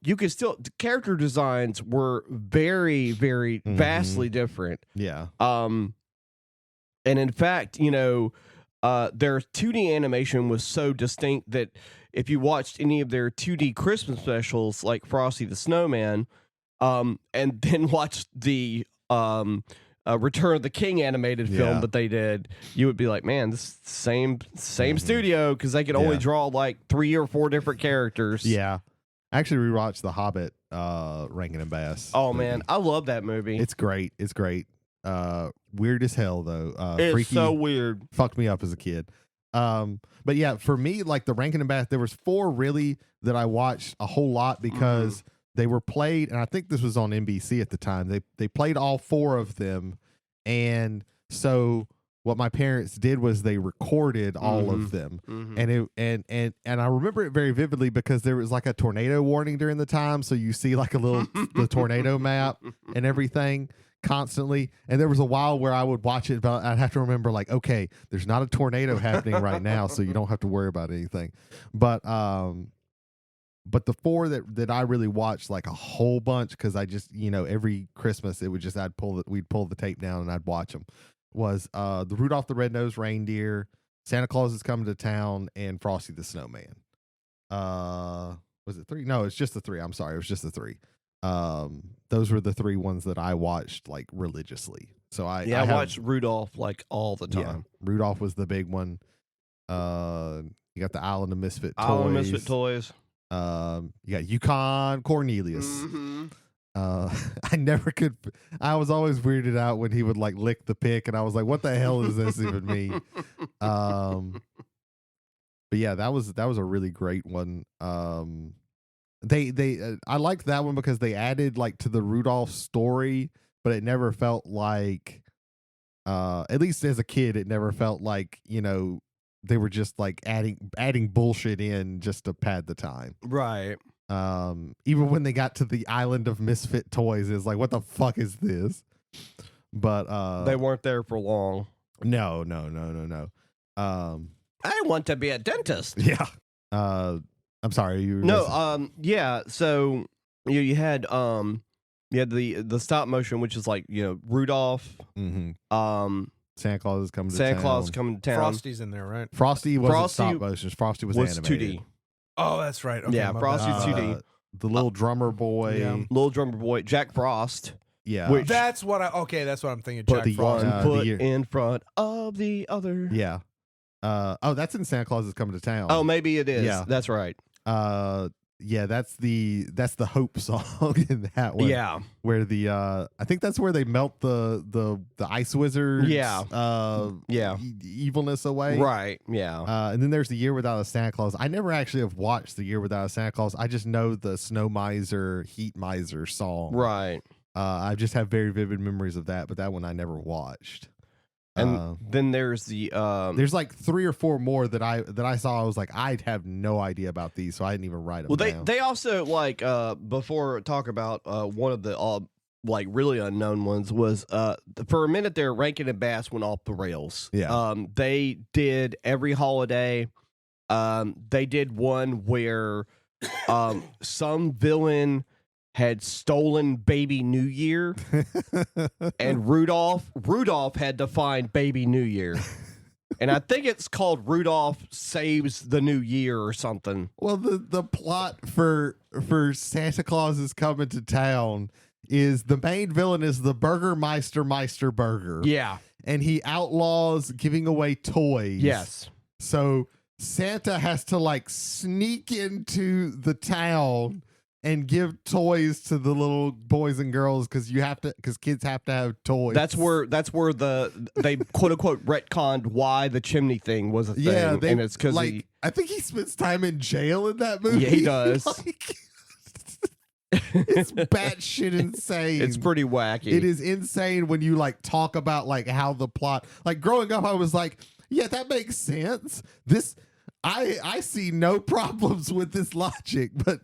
You could still, the character designs were very, very vastly different. Yeah. And in fact, you know, their 2D animation was so distinct that if you watched any of their 2D Christmas specials, like Frosty the Snowman, and then watched the Return of the King animated film that they did, you would be like, man, this is the same studio, because they could only draw like 3 or 4 different characters. Yeah. I actually rewatched The Hobbit, Rankin and Bass. Oh movie. man, I love that movie. It's great. It's great. Weird as hell though. It's freaky, so weird. Fucked me up as a kid. But yeah, for me, like the Rankin and Bass, there was 4 really that I watched a whole lot because they were played, and I think this was on NBC at the time. They played all 4 of them, and so what my parents did was they recorded all of them, and I remember it very vividly because there was like a tornado warning during the time, so you see like a little the tornado map and everything constantly. And there was a while where I would watch it, but I'd have to remember like, okay, there's not a tornado happening right now, so you don't have to worry about anything. But the 4 that I really watched like a whole bunch, because I just, you know, every Christmas it would just we'd pull the tape down and I'd watch them, was the Rudolph the Red-Nosed Reindeer, Santa Claus is Coming to Town, and Frosty the Snowman. Was it 3? No, it's just the 3. I'm sorry, it was just the 3. Those were the 3 ones that I watched like religiously. So I watched Rudolph like all the time. Yeah, Rudolph was the big one. You got the Island of Misfit Toys. Island of Misfit Toys. You got Yukon Cornelius. Mm-hmm. I never could. I was always weirded out when he would like lick the pick, and I was like, "What the hell does this even mean?" But yeah, that was a really great one. I liked that one because they added like to the Rudolph story, but it never felt like, at least as a kid, it never felt like, you know, they were just like adding bullshit in just to pad the time. Right. Even when they got to the Island of Misfit Toys, it's like, what the fuck is this? But they weren't there for long. No. I want to be a dentist. Yeah. I'm sorry. Yeah. So you had the stop motion, which is like, you know, Rudolph. Mm-hmm. Santa Claus is coming to Santa town. Claus is coming to town. Frosty's in there, right? Frosty wasn't stop motion. Frosty was animated. 2D. Oh, that's right. Okay, Yeah, Frosty's 2D. The little drummer boy. Yeah. Little drummer boy, Jack Frost. Yeah. Which that's what I'm thinking. put Jack the Frost. one foot in front of the other. Yeah. That's in Santa Claus is coming to town. Oh, maybe it is. Yeah. That's right. Yeah, that's the Hope song in that one. Yeah. Where I think that's where they melt the ice wizard. Yeah. Evilness away. Right. Yeah. And then there's the Year Without a Santa Claus. I never actually have watched the Year Without a Santa Claus. I just know the Snow Miser, Heat Miser song. Right. I just have very vivid memories of that, but that one I never watched. And then there's there's like 3 or 4 more that I saw. I was like, I'd have no idea about these, so I didn't even write them down. They also like before talk about one of the like really unknown ones was for a minute there, Rankin and Bass went off the rails. Yeah. They did every holiday. They did one where some villain had stolen Baby New Year, and Rudolph had to find Baby New Year. And I think it's called Rudolph Saves the New Year or something. Well, the plot for Santa Claus is coming to town is the main villain is the Burgermeister Burger. Yeah. And he outlaws giving away toys. Yes. So Santa has to like sneak into the town and give toys to the little boys and girls because kids have to have toys. That's where they quote unquote retconned why the chimney thing was a thing. Yeah, and it's because like I think he spends time in jail in that movie. Yeah, he does. It's batshit insane. It's pretty wacky. It is insane when you like talk about like how the plot. Like growing up, I was like, yeah, that makes sense. This. I see no problems with this logic, but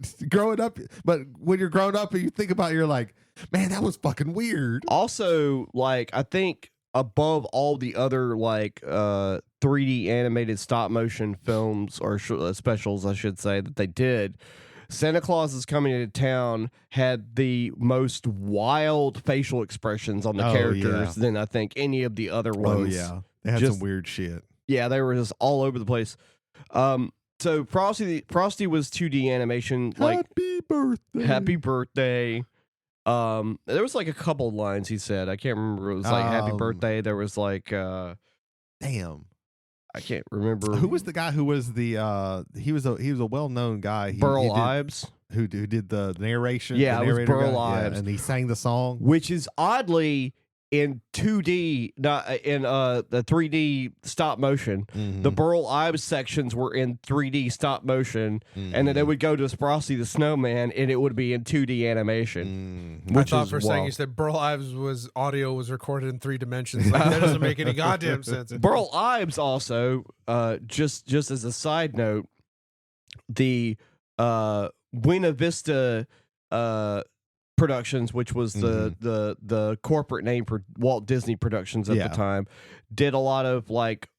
when you're growing up and you think about it, you're like, man, that was fucking weird. Also, like, I think above all the other like 3D animated stop motion films or specials, I should say, that they did, Santa Claus is Coming to Town had the most wild facial expressions on the characters than I think any of the other ones. Oh yeah, they had some weird shit. Yeah, they were just all over the place. So Frosty was 2D animation. Like Happy birthday. There was like a couple lines he said. I can't remember. It was like happy birthday. There was like damn. I can't remember. Who was the guy who was the he was a well-known guy. Burl Ives. Who did the narration? Yeah, the it was Burl Ives. Yeah, and he sang the song. Which is oddly in 2D, not in the 3D stop motion. Mm-hmm. The Burl Ives sections were in 3D stop motion, and then they would go to Frosty the Snowman, and it would be in 2D animation. I thought for a second you said Burl Ives audio was recorded in 3 dimensions. Like, that doesn't make any goddamn sense. Burl Ives also, just as a side note, the Buena Vista Productions, which was the corporate name for Walt Disney Productions at the time, did a lot of like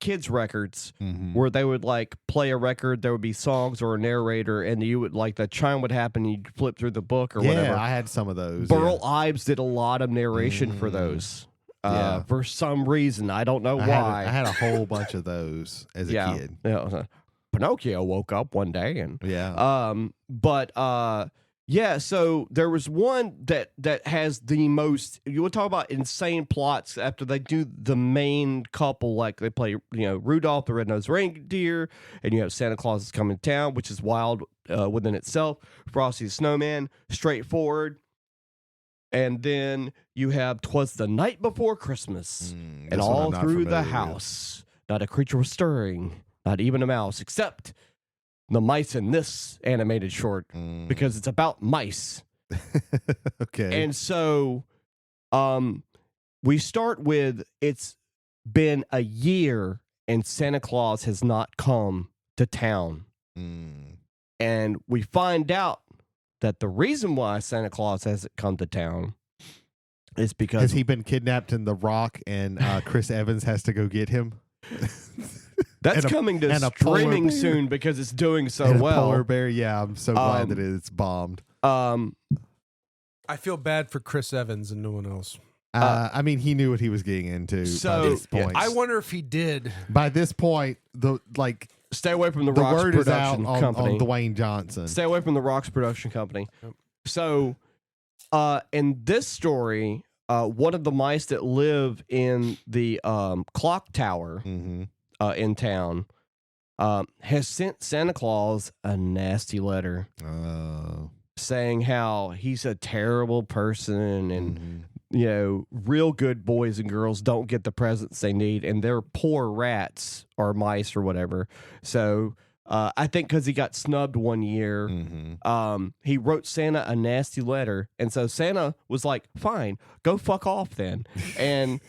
kids records where they would like play a record, there would be songs or a narrator, and you would like the chime would happen and you'd flip through the book or whatever. I had some of those. Burl Ives did a lot of narration for those. For some reason, I don't know why. I had a whole bunch of those as a kid. Yeah. Pinocchio woke up one day and Yeah. Yeah, so there was one that has the most, you want to talk about insane plots after they do the main couple, like they play, Rudolph the Red-Nosed Reindeer, and you have Santa Claus is Coming to Town, which is wild within itself. Frosty the Snowman, straightforward. And then you have 'Twas the Night Before Christmas, and all through the house, not a creature was stirring, not even a mouse, except the mice in this animated short, because it's about mice. Okay. And so we start with, it's been a year and Santa Claus has not come to town. And we find out that the reason why Santa Claus hasn't come to town is because... Has he been kidnapped in The Rock and Chris Evans has to go get him? That's coming to streaming soon because it's doing so well. Polar bear, yeah, I'm so glad that it's bombed. I feel bad for Chris Evans and no one else. I mean, he knew what he was getting into by this point. I wonder if he did. By this point, stay away from the the Rock's word is out production on company. Dwayne Johnson. Stay away from the Rock's production company. Yep. So, in this story, one of the mice that live in the clock tower in town has sent Santa Claus a nasty letter saying how he's a terrible person and real good boys and girls don't get the presents they need, and they're poor rats or mice or whatever. So I think because he got snubbed one year, he wrote Santa a nasty letter, and so Santa was like, fine, go fuck off then. And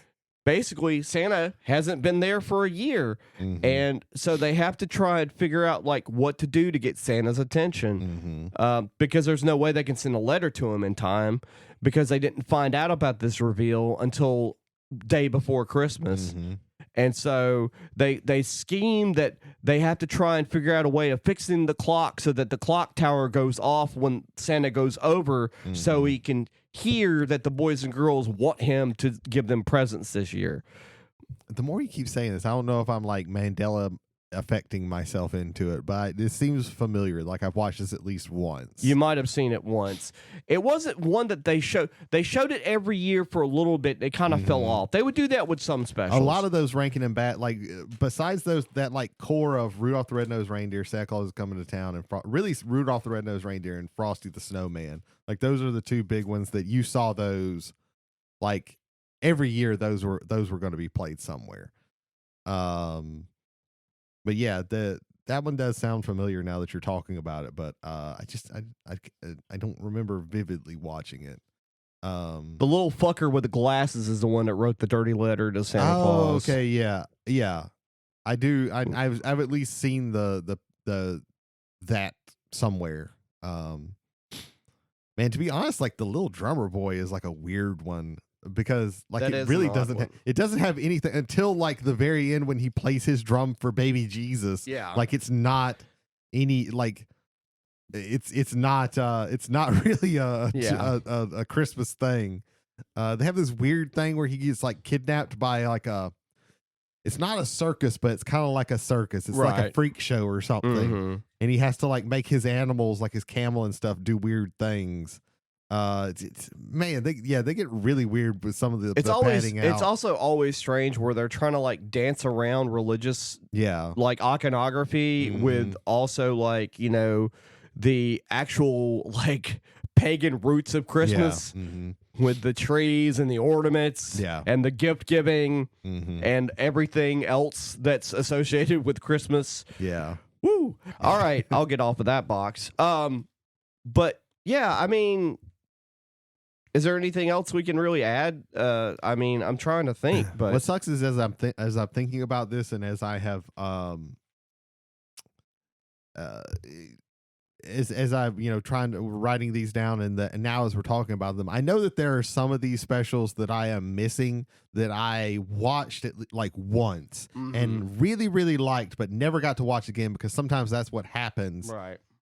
basically Santa hasn't been there for a year, and so they have to try and figure out like what to do to get Santa's attention, because there's no way they can send a letter to him in time, because they didn't find out about this reveal until day before Christmas. And so they scheme that they have to try and figure out a way of fixing the clock so that the clock tower goes off when Santa goes over, so he can hear that the boys and girls want him to give them presents this year. The more you keep saying this, I don't know if I'm like Mandela affecting myself into it, but it seems familiar. Like I've watched this at least once. You might have seen it once. It wasn't one that they showed. They showed it every year for a little bit. They kind of fell off. They would do that with some specials. A lot of those ranking and bad, like besides those, that like core of Rudolph the Red-Nosed Reindeer, Santa Claus is Coming to Town, and really Rudolph the Red-Nosed Reindeer and Frosty the Snowman. Like those are the two big ones that you saw. Those like every year, those were going to be played somewhere. But yeah, that one does sound familiar now that you're talking about it. But I don't remember vividly watching it. The little fucker with the glasses is the one that wrote the dirty letter to Santa Claus. Okay, yeah. I do. I've at least seen the that somewhere. Man, to be honest, like the little drummer boy is like a weird one. Because like that it really doesn't it doesn't have anything until like the very end when he plays his drum for baby Jesus. Yeah, like it's not any like it's not really a Christmas thing. They have this weird thing where he gets like kidnapped by like it's not a circus, but it's kind of like a circus. It's like a freak show or something, and he has to like make his animals, like his camel and stuff, do weird things. Man, they get really weird with some of the padding out. It's also always strange where they're trying to like dance around religious, like iconography with also like the actual like pagan roots of Christmas with the trees and the ornaments, and the gift giving and everything else that's associated with Christmas. Yeah. Woo. All right, I'll get off of that box. But yeah, I mean, is there anything else we can really add? I mean, I'm trying to think, but what sucks is as I'm thinking about this, and as I have as I've writing these down, and now as we're talking about them, I know that there are some of these specials that I am missing that I watched it like once and really really liked, but never got to watch again, because sometimes that's what happens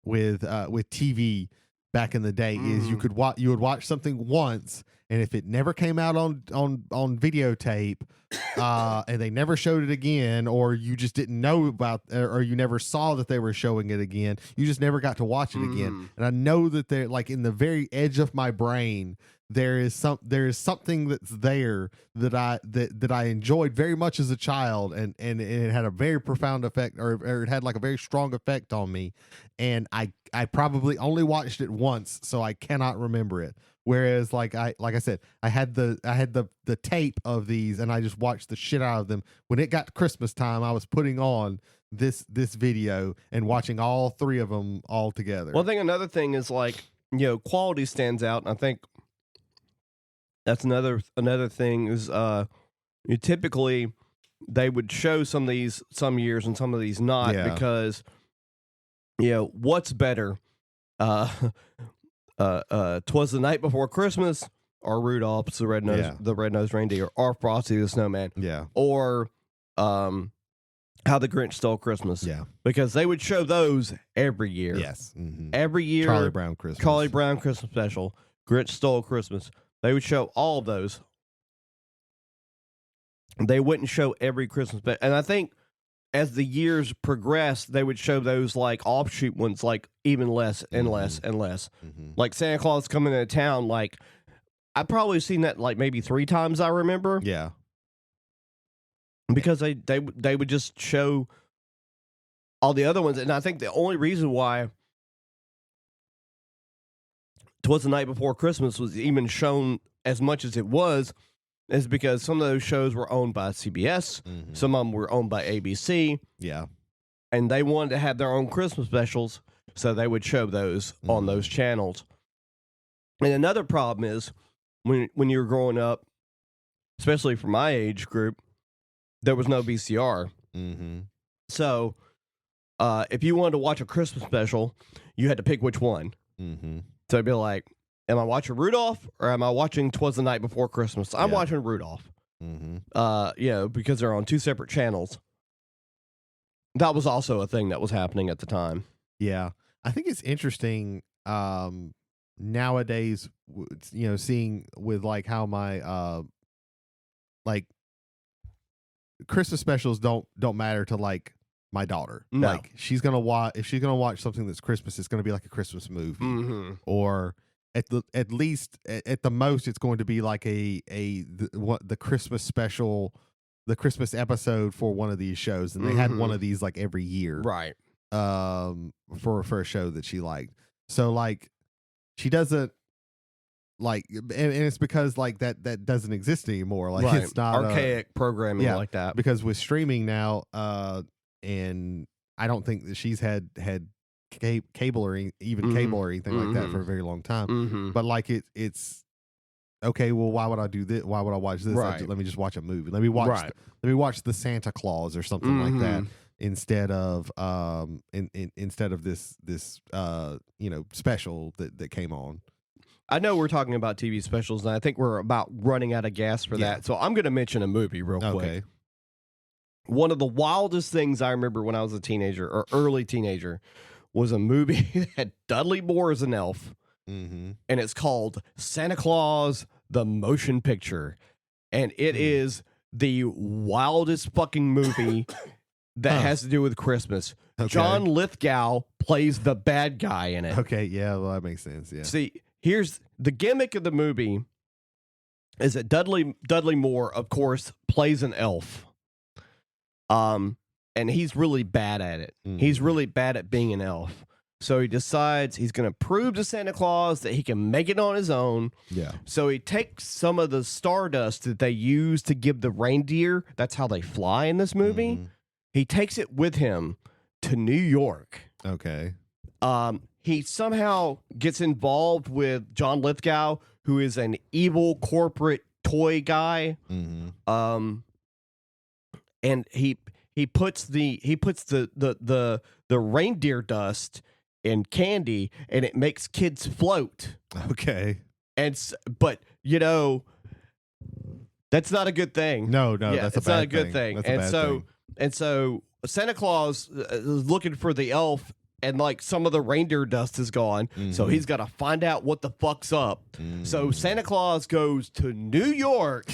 with TV. Back in the day, is you would watch something once and if it never came out on videotape, and they never showed it again, or you just didn't know about, or you never saw that they were showing it again, you just never got to watch it again. And I know that they're like in the very edge of my brain, there is something that's there that I enjoyed very much as a child, and it had a very profound effect, or it had like a very strong effect on me, and I probably only watched it once, so I cannot remember it. Whereas like I said, I had the tape of these, and I just watched the shit out of them. When it got to Christmas time, I was putting on this video and watching all three of them all together. Well, I think another thing is like, quality stands out, and I think that's another thing is typically they would show some of these some years and some of these not, because what's better, 'Twas the Night Before Christmas, or Rudolph's the Red-Nosed Reindeer, or Frosty the Snowman, or How the Grinch Stole Christmas, because they would show those every year. Every year. Charlie Brown Christmas Special, Grinch Stole Christmas. They would show all of those. They wouldn't show every Christmas, and I think as the years progressed, they would show those like offshoot ones, like even less and less and less. Like Santa Claus coming into town, like I've probably seen that like maybe 3 times, I remember. Yeah. Because they would just show all the other ones, and I think the only reason why 'Twas the Night Before Christmas was even shown as much as it was is because some of those shows were owned by CBS, some of them were owned by ABC, and they wanted to have their own Christmas specials, so they would show those on those channels. And another problem is when you were growing up, especially for my age group, there was no VCR. So if you wanted to watch a Christmas special, you had to pick which one. So it'd be like, am I watching Rudolph or am I watching 'Twas the Night Before Christmas? I'm watching Rudolph. Because they're on 2 separate channels. That was also a thing that was happening at the time. Yeah. I think it's interesting nowadays, seeing with like how my like Christmas specials don't matter to like my daughter. No. Like if she's gonna watch something that's Christmas, it's gonna be like a Christmas movie, or at the most, it's going to be like the Christmas special, the Christmas episode for one of these shows, and they had one of these like every year, right? For a show that she liked. So like she doesn't like, and it's because like that doesn't exist anymore. Like it's not archaic programming like that. Because with streaming now, and I don't think that she's had cable or cable or anything like that for a very long time. But like it's okay. Well, why would I do this? Why would I watch this? Right. Let me just watch a movie. Let me watch the Santa Claus or something like that instead of instead of this special that came on. I know we're talking about TV specials, and I think we're about running out of gas for that. So I'm going to mention a movie real quick. One of the wildest things I remember when I was a teenager or early teenager was a movie that had Dudley Moore as an elf, and it's called Santa Claus the Motion Picture, and it is the wildest fucking movie that has to do with Christmas. John Lithgow plays the bad guy in it. Okay, yeah, well, that makes sense. Yeah. See, here's the gimmick of the movie is that Dudley Moore, of course, plays an elf. And he's really bad at it. He's really bad at being an elf. So he decides he's going to prove to Santa Claus that he can make it on his own. Yeah. So he takes some of the stardust that they use to give the reindeer. That's how they fly in this movie. He takes it with him to New York. Okay. He somehow gets involved with John Lithgow, who is an evil corporate toy guy. And he puts the reindeer dust in candy, and it makes kids float. Okay. But that's not a good thing. No, that's not a good thing. And so Santa Claus is looking for the elf and like some of the reindeer dust is gone. So he's got to find out what the fuck's up. So Santa Claus goes to New York.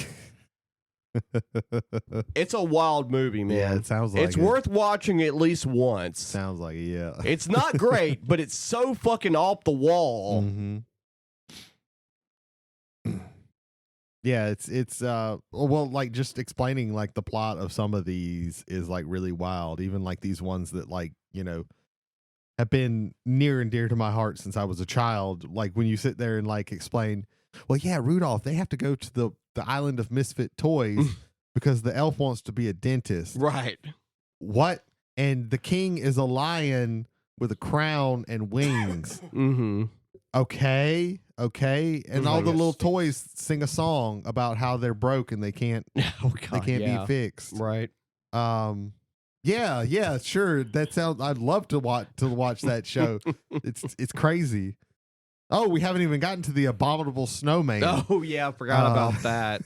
It's a wild movie, man. Yeah, it sounds like it's worth watching at least once. Sounds like it, yeah. It's not great, but it's so fucking off the wall. Yeah, it's well, like just explaining like the plot of some of these is like really wild. Even like these ones that like, you know, have been near and dear to my heart since I was a child. Like when you sit there and like explain, well, yeah, Rudolph, they have to go to the island of misfit toys because the elf wants to be a dentist. Right. What? And the king is a lion with a crown and wings. Okay. And all the little toys sing a song about how they're broke and they can't be fixed. Right. Yeah, sure. That sounds I'd love to watch that show. It's crazy. Oh, we haven't even gotten to the abominable snowman. Oh yeah, I forgot about that.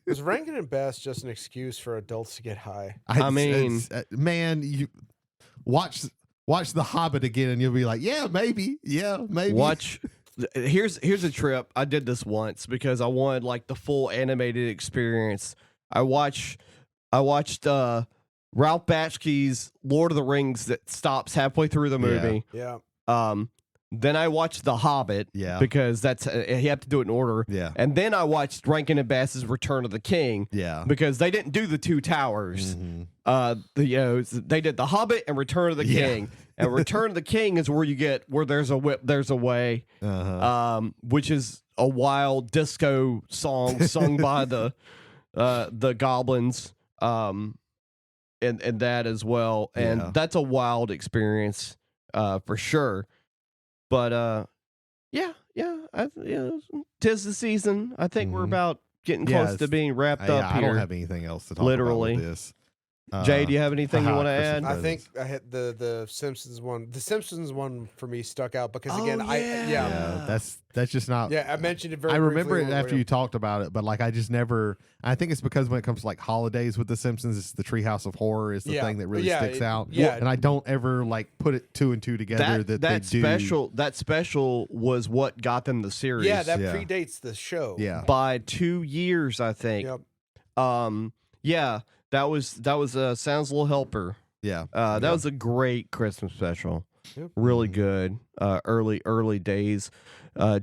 Was Rankin and Bass just an excuse for adults to get high? I mean, man, you watch The Hobbit again and you'll be like, yeah, maybe. Here's a trip. I did this once because I wanted like the full animated experience. I watched Ralph Bakski's Lord of the Rings that stops halfway through the movie. Yeah. Then I watched The Hobbit. Yeah. Because that's you have to do it in order. Yeah. And then I watched Rankin and Bass's Return of the King. Yeah. Because they didn't do the Two Towers. They did The Hobbit and Return of the King. And Return of the King is where you get where there's a whip, there's a way, which is a wild disco song sung by the goblins, and that as well. And that's a wild experience, for sure. But tis the season. I think we're about getting close to being wrapped up here. I don't have anything else to talk Literally. about with this. Jay, do you have anything you want to add? I think I hit the Simpsons one. The Simpsons one for me stuck out because again, that's just not. Yeah, I mentioned it very. I remember briefly it after you talked about it, but like I just never. I think it's because when it comes to like holidays with the Simpsons, it's the Treehouse of Horror is the thing that really sticks out. Yeah, and I don't ever like put it two and two together that they do. That special was what got them the series. Yeah, that predates the show. Yeah, by 2 years, I think. Yep. That was Sounds a Little Helper. Yeah. That was a great Christmas special. Yep. Really good. Early days.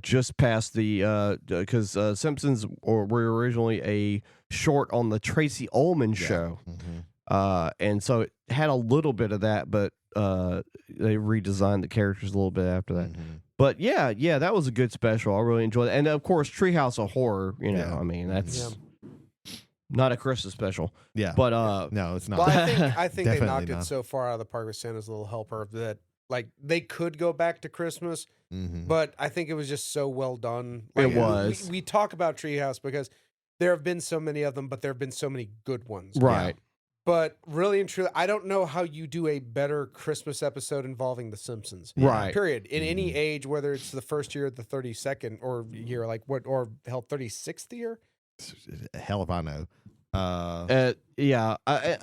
Just past the because Simpsons were originally a short on the Tracy Ullman show. And so it had a little bit of that, but they redesigned the characters a little bit after that. But yeah, that was a good special. I really enjoyed it. And of course, Treehouse of Horror, I mean, that's not a Christmas special. Yeah. But no, it's not. Well, I think they knocked not. it so far out of the park with Santa's Little Helper that like they could go back to Christmas, but I think it was just so well done. Like, it was. We talk about Treehouse because there have been so many of them, but there have been so many good ones. Right. But really and truly, I don't know how you do a better Christmas episode involving The Simpsons. Right. Period. In any age, whether it's the first year, the 32nd, or year, like what, or hell, 36th year. Hell if I know. I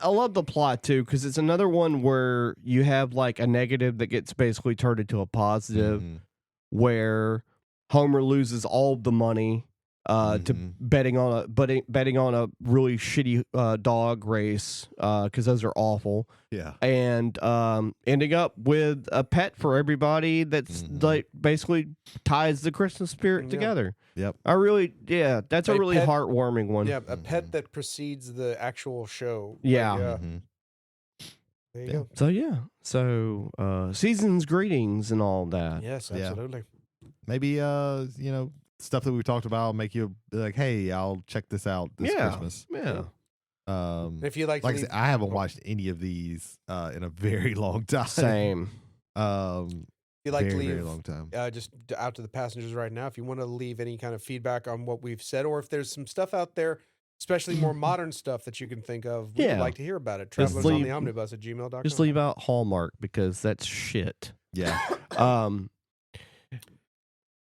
love the plot too because it's another one where you have like a negative that gets basically turned into a positive, where Homer loses all the money to betting on a really shitty dog race because those are awful. Yeah, and ending up with a pet for everybody that's like basically ties the Christmas spirit together. Yep. That's a really pet, heartwarming one. Yeah, a pet that precedes the actual show. Yeah. There you go. So season's greetings and all that. Yes, absolutely. Maybe stuff that we talked about make you be like, hey, I'll check this out this Christmas. Yeah. If you like I said, I haven't watched any of these in a very long time. Same. If you like to leave, very long time. Just out to the passengers right now, if you want to leave any kind of feedback on what we've said, or if there's some stuff out there, especially more modern stuff that you can think of, we would like to hear about it. Travelersontheomnibus at gmail.com. Just leave out Hallmark because that's shit. Yeah.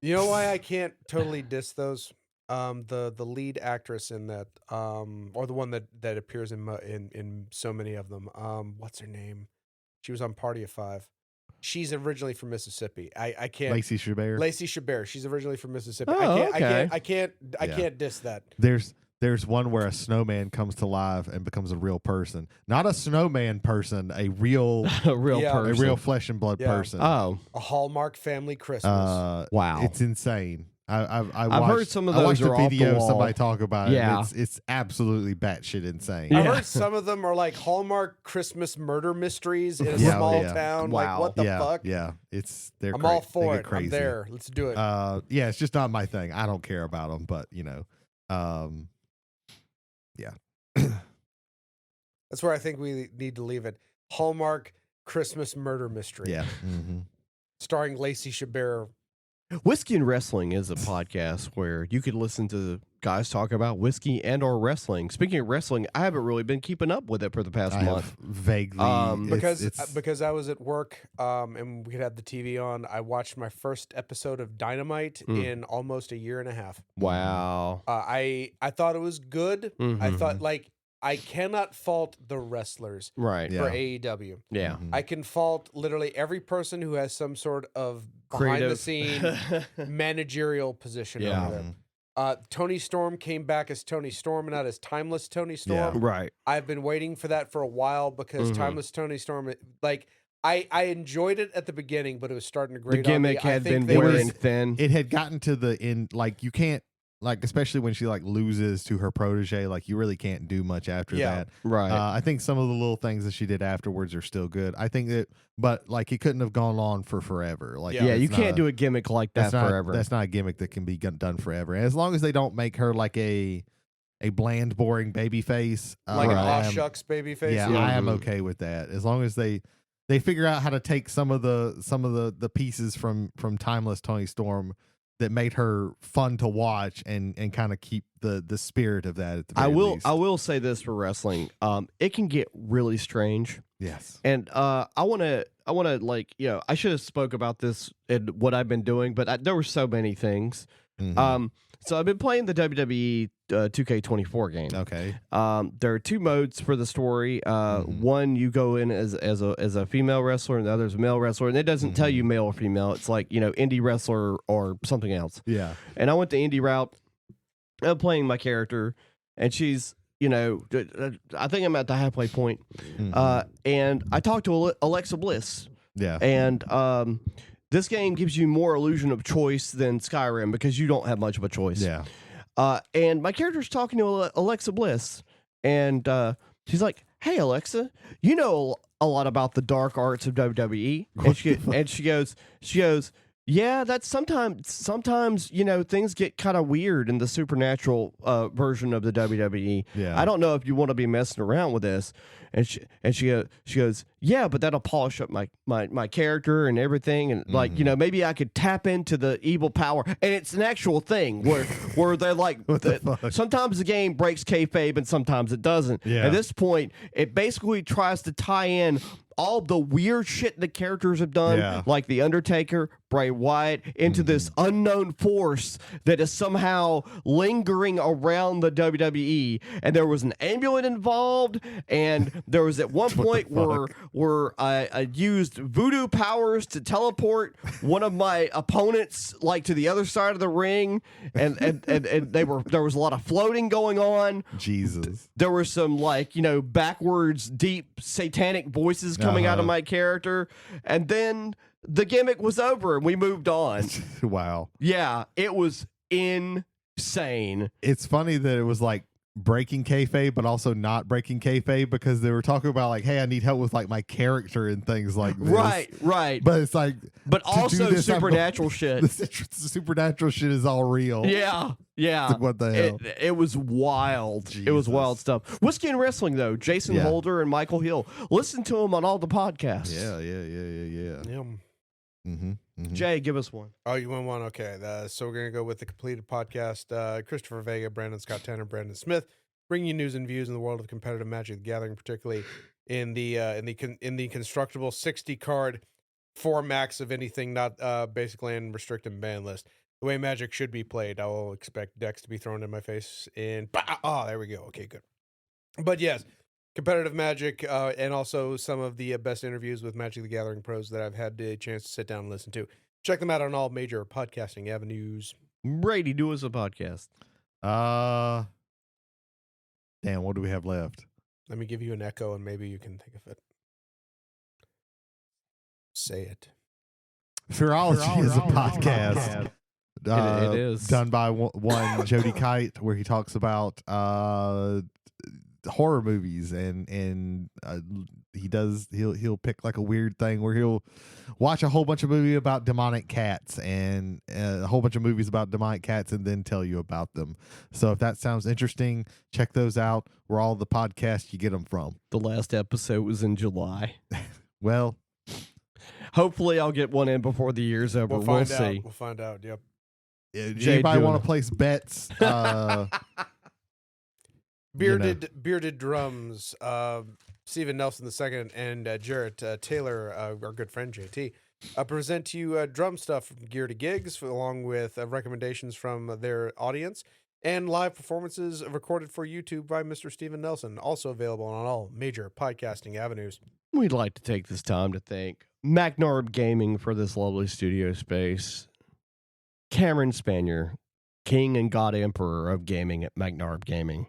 You know why I can't totally diss those? The lead actress in that, or the one that appears in so many of them. What's her name? She was on Party of Five. She's originally from Mississippi. I can't. Lacey Chabert. Lacey Chabert. She's originally from Mississippi. Oh, I can't diss that. There's one where a snowman comes to life and becomes a real person. Not a snowman person, a real A real Yeah. person. a real flesh and blood Yeah. person. Oh, A Hallmark family Christmas. wow. It's insane. I've I've heard some of I those watched are a off the video of wall. somebody talk about Yeah. it. It's absolutely batshit insane. I Yeah. heard some of them are like Hallmark Christmas murder mysteries in a Yeah, small yeah. town. Wow. Like, what the yeah, fuck? yeah. They're I'm all they for get it. crazy. I'm there. Let's do it. Yeah, it's just not my thing. I don't care about them, but yeah. That's where I think we need to leave it. Hallmark Christmas murder mystery. Yeah. Mm-hmm. Starring Lacey Chabert. Whiskey and Wrestling is a podcast where you could listen to guys talk about whiskey and or wrestling. Speaking of wrestling, I haven't really been keeping up with it for the past I month. have vaguely Because I was at work and we had the TV on, I watched my first episode of Dynamite in almost a year and a half. Wow. I thought it was good. I thought I cannot fault the wrestlers Right. Yeah. for AEW. Yeah. Mhm. I can fault literally every person who has some sort of behind the Creative. scene managerial position Yeah. over there. Tony Storm came back as Tony Storm, not as Timeless Tony Storm. Right. I've been waiting for that for a while because Timeless Tony Storm, like I enjoyed it at the beginning, but it was starting to grate The gimmick on me. I had think been they wearing was- thin. It had gotten to the end, like you can't, like especially when she like loses to her protege, like you really can't do much after Yeah. that. Right. I think some of the little things that she did afterwards are still good. I think that, but like it couldn't have gone on for forever. Like Yeah. yeah, you it's can't not- do a gimmick like that that's not, forever. That's not a gimmick that can be done forever. And as long as they don't make her like a bland, boring baby face, like an I aw am- shucks baby face. yeah, I am okay with that. As long as they figure out how to take some of the pieces from Timeless Tony Storm that made her fun to watch and kind of keep the spirit of that at the very least. I will say this for wrestling. It can get really strange. Yes. And I want to like, I should have spoke about this and what I've been doing, but there were so many things. Mhm. So I've been playing the WWE 2K24 game. Okay. There are two modes for the story. One, you go in as a female wrestler, and the other is a male wrestler, and it doesn't tell you male or female. It's like indie wrestler or something else. Yeah. And I went the indie route. I'm playing my character, and she's I think I'm at the halfway point. And I talked to Alexa Bliss, Yeah. and this game gives you more illusion of choice than Skyrim because you don't have much of a choice. Yeah. And my character's talking to Alexa Bliss, and she's like, "Hey, Alexa, you know a lot about the dark arts of WWE." And she goes, "Yeah, that's sometimes things get kind of weird in the supernatural version of the WWE. Yeah. I don't know if you want to be messing around with this." And she goes, "Yeah, but that'll polish up my character and everything, and maybe I could tap into the evil power." And it's an actual thing where they're like, sometimes the game breaks kayfabe and sometimes it doesn't. Yeah. At this point, it basically tries to tie in all the weird shit the characters have done, Yeah. like The Undertaker, Bray Wyatt, into this unknown force that is somehow lingering around the WWE. And there was an amulet involved, and there was at one point where I used voodoo powers to teleport one of my opponents like to the other side of the ring, and there was a lot of floating going on. Jesus. There were some backwards deep satanic voices coming out of my character, and then the gimmick was over and we moved on. Wow. Yeah, it was insane. It's funny that it was like breaking kayfabe, but also not breaking kayfabe because they were talking about like, hey, I need help with like my character and things like this. Right. But it's like, But to do also this, supernatural shit. the supernatural shit is all real. Yeah. Like, what the hell? It was wild. It was wild stuff. Whiskey and Wrestling, though. Jason Yeah. Holder and Michael Hill. Listen to them on all the podcasts. Yeah. Yeah. Mm-hmm. Mm-hmm. Jay, give us one. Oh, you want one? Okay. So we're going to go with the completed podcast. Christopher Vega, Brandon Scott Tanner, Brandon Smith, bringing you news and views in the world of competitive Magic the Gathering, particularly in the constructible 60 card 4 max of anything not basic land restricted ban list. The way Magic should be played, I will expect decks to be thrown in my face. There we go. Okay, good. But yes, competitive Magic, and also some of the best interviews with Magic the Gathering pros that I've had the chance to sit down and listen to. Check them out on all major podcasting avenues. Brady, do us a podcast. Damn, what do we have left? Let me give you an echo, and maybe you can think of it. Say it. Fearology is a podcast. It is. Done by one Jody Kite, where he talks about horror movies, and he'll pick like a weird thing where he'll watch a whole bunch of movies about demonic cats and a whole bunch of movies about demonic cats and then tell you about them. So if that sounds interesting, check those out. Where all the podcasts you get them from. The last episode was in July. Well, hopefully I'll get one in before the year's over. We'll see. We'll find out. Yep. Anybody want to place bets? Bearded Drums, Stephen Nelson II, and Jarrett Taylor, our good friend JT, present to you drum stuff from Gear to Gigs, along with recommendations from their audience, and live performances recorded for YouTube by Mr. Stephen Nelson, also available on all major podcasting avenues. We'd like to take this time to thank MacNarb Gaming for this lovely studio space. Cameron Spanier, King and God Emperor of Gaming at MacNarb Gaming.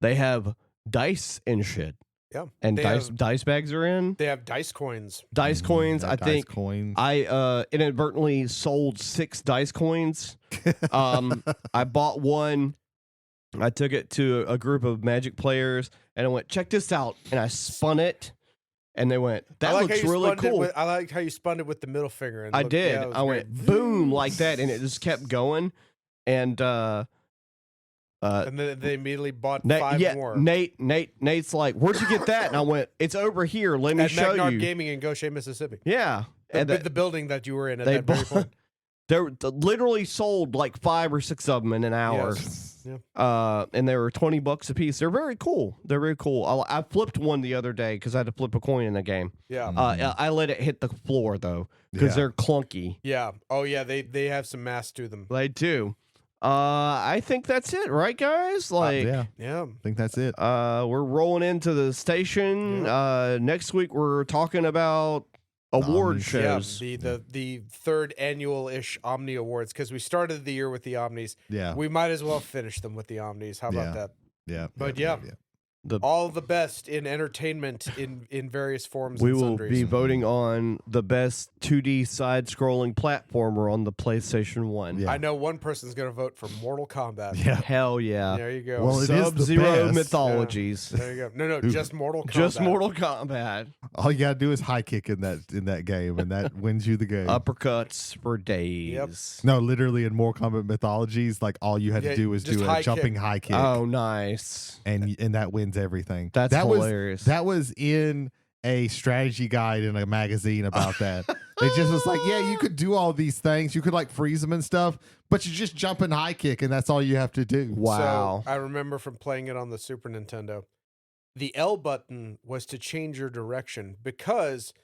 They have dice and shit. Yeah. And dice bags are in. They have dice coins. Dice coins. I think coins. I inadvertently sold 6 dice coins. I bought one. I took it to a group of Magic players and I went, check this out. And I spun it. And they went, that looks really cool. I liked how you spun it with the middle finger. And I did. I went boom like that, and it just kept going. And then they immediately bought 5 more. Nate's like, where'd you get that? And I went, it's over here. Let me show MacNarb you. Gaming in Goshen, Mississippi. Yeah, the building that you were in at that very point. They literally sold like 5 or 6 of them in an hour. Yes. Yeah. And they were $20 a piece. They're very cool. I flipped one the other day because I had to flip a coin in the game. Yeah. I let it hit the floor though because they're clunky. Yeah. Oh yeah. They have some mass to them. They do. I think that's it, right, guys? Yeah. Yeah. I think that's it. We're rolling into the station. Yeah. Next week we're talking about award shows. Yeah, the third annual-ish Omni Awards, because we started the year with the Omnis. Yeah. We might as well finish them with the Omnis. How about that? Yeah. But all the best in entertainment in various forms We and will sundries. be voting on the best 2D side-scrolling platformer on the PlayStation 1. Yeah. I know one person's going to vote for Mortal Kombat. Yeah. Hell yeah. There you go. Well, it is the Sub-Zero best. mythologies. There you go. No, just Mortal Kombat. Just Mortal Kombat. All you gotta do is high kick in that game, and that wins you the game. Uppercuts for days. No, literally in Mortal Kombat mythologies, like all you had to do was just do high a jumping kick. hall kick, Oh, nice. and that wins everything. That's hilarious. That was in a strategy guide in a magazine about that. It just was like, yeah, you could do all these things. You could like freeze them and stuff, but you just jump and high kick, and that's all you have to do. Wow. So I remember from playing it on the Super Nintendo, the L button was to change your direction because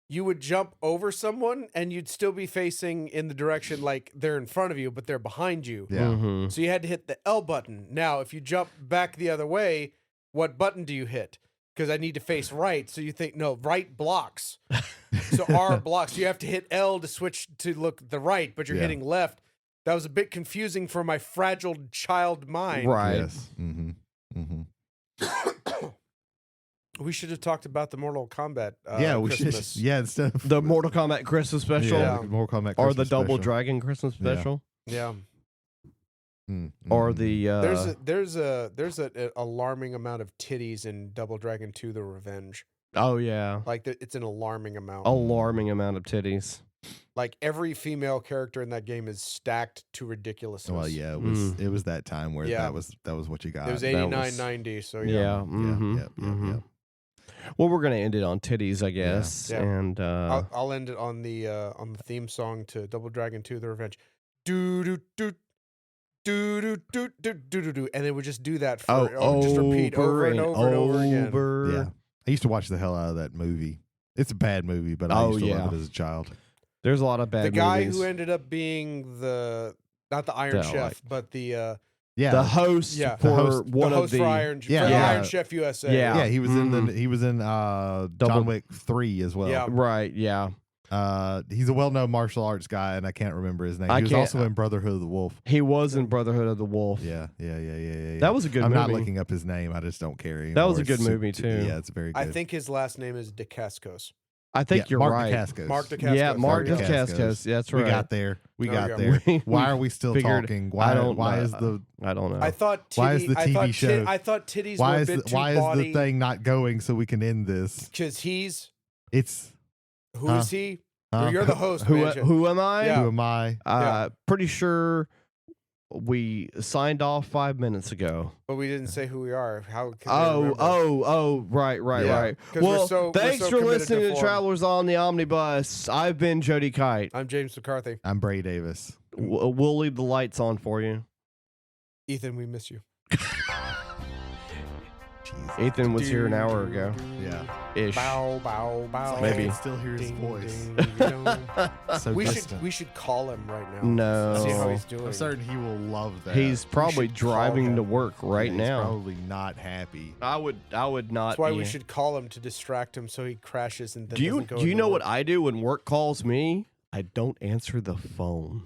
you would jump over someone and you'd still be facing in the direction like they're in front of you, but they're behind you. Yeah. Mhm. So you had to hit the L button. Now, if you jump back the other way, what button do you hit? Because I need to face right. So you think, no, right blocks. So R blocks. You have to hit L to switch to look the right, but you're hitting left. That was a bit confusing for my fragile child mind. Right. Yes. Mm-hmm. Mm-hmm. We should have talked about the Mortal Kombat We Christmas. should. Yeah, instead of The Mortal Kombat Christmas special. Yeah. Mortal Kombat Or the Christmas Double special. Dragon Christmas Yeah. special. Yeah. Or the There's an alarming amount of titties in Double Dragon 2: The Revenge. oh yeah, Like it's an alarming amount. alarming amount of titties. Like every female character in that game is stacked to ridiculousness. Well, yeah, it was that time where Yeah. that was what you got. It was That 89.90. So yeah. Yeah. Mm-hmm, yeah. Well, we're gonna end it on titties, I guess. Yeah. And I'll end it on the theme song to Double Dragon 2: The Revenge. Do do do do do do do do do, and it would just do that for just repeat over and over and over again. Yeah. I used to watch the hell out of that movie. It's a bad movie, but I used to love it as a child. There's a lot of bad The guy movies. who ended up being not the Iron The, Chef, but the Yeah, the host Yeah. for The host- one the of host the for Iron, Yeah, for yeah. Iron Chef USA. Yeah. yeah. He was in Mhm. he was in John Wick 3 as well. Yeah. right. Yeah, He's a well-known martial arts guy, and I can't remember his name. I He was can't- also in Brotherhood of the Wolf. he was in Brotherhood of the Wolf. Yeah. That was a good I'm movie. not looking up his name. I just don't care anymore. That was a It's good super- movie, too. Yeah, it's very good. I think his last name is DeCascos. I think you're Mark right. Dacascos. Mark DeCascos. Yeah, Mark There we go. Dacascos. That's right. We got there. We There we got go. there. We- Why are we still figured- talking? I don't Why know. is the I don't know. I thought titty, Why is the I TV thought show- I thought titties why were a is bit the, too why is body. the thing not going so we can end this? Because he's It's who Huh? is he? Huh? You're the host. who Mansion. who am I? Yeah. who am I? Pretty sure we signed off 5 minutes ago. But we didn't say who we are. How? Can they Oh, remember? right, Yeah, right. 'cause we're Well, so- we're thanks so for committed to listening to form. Travelers on the Omnibus. I've been Jody Kite. I'm James McCarthy. I'm Brady Davis. We'll leave the lights on for you. Ethan, we miss you. Jeez. Ethan was here an hour ago. Yeah. Ish. Bow, bow, bow. Maybe. I can still hear his Ding, voice. ding, dong. So we distant. should call him right now. No. See how he's doing. I'm certain he will love that. He's probably should call driving him. to work right He's now. probably not happy. I would not. That's why be. we should call him to distract him so he crashes and then Do you doesn't go do you into know work. what I do when work calls me? I don't answer the phone.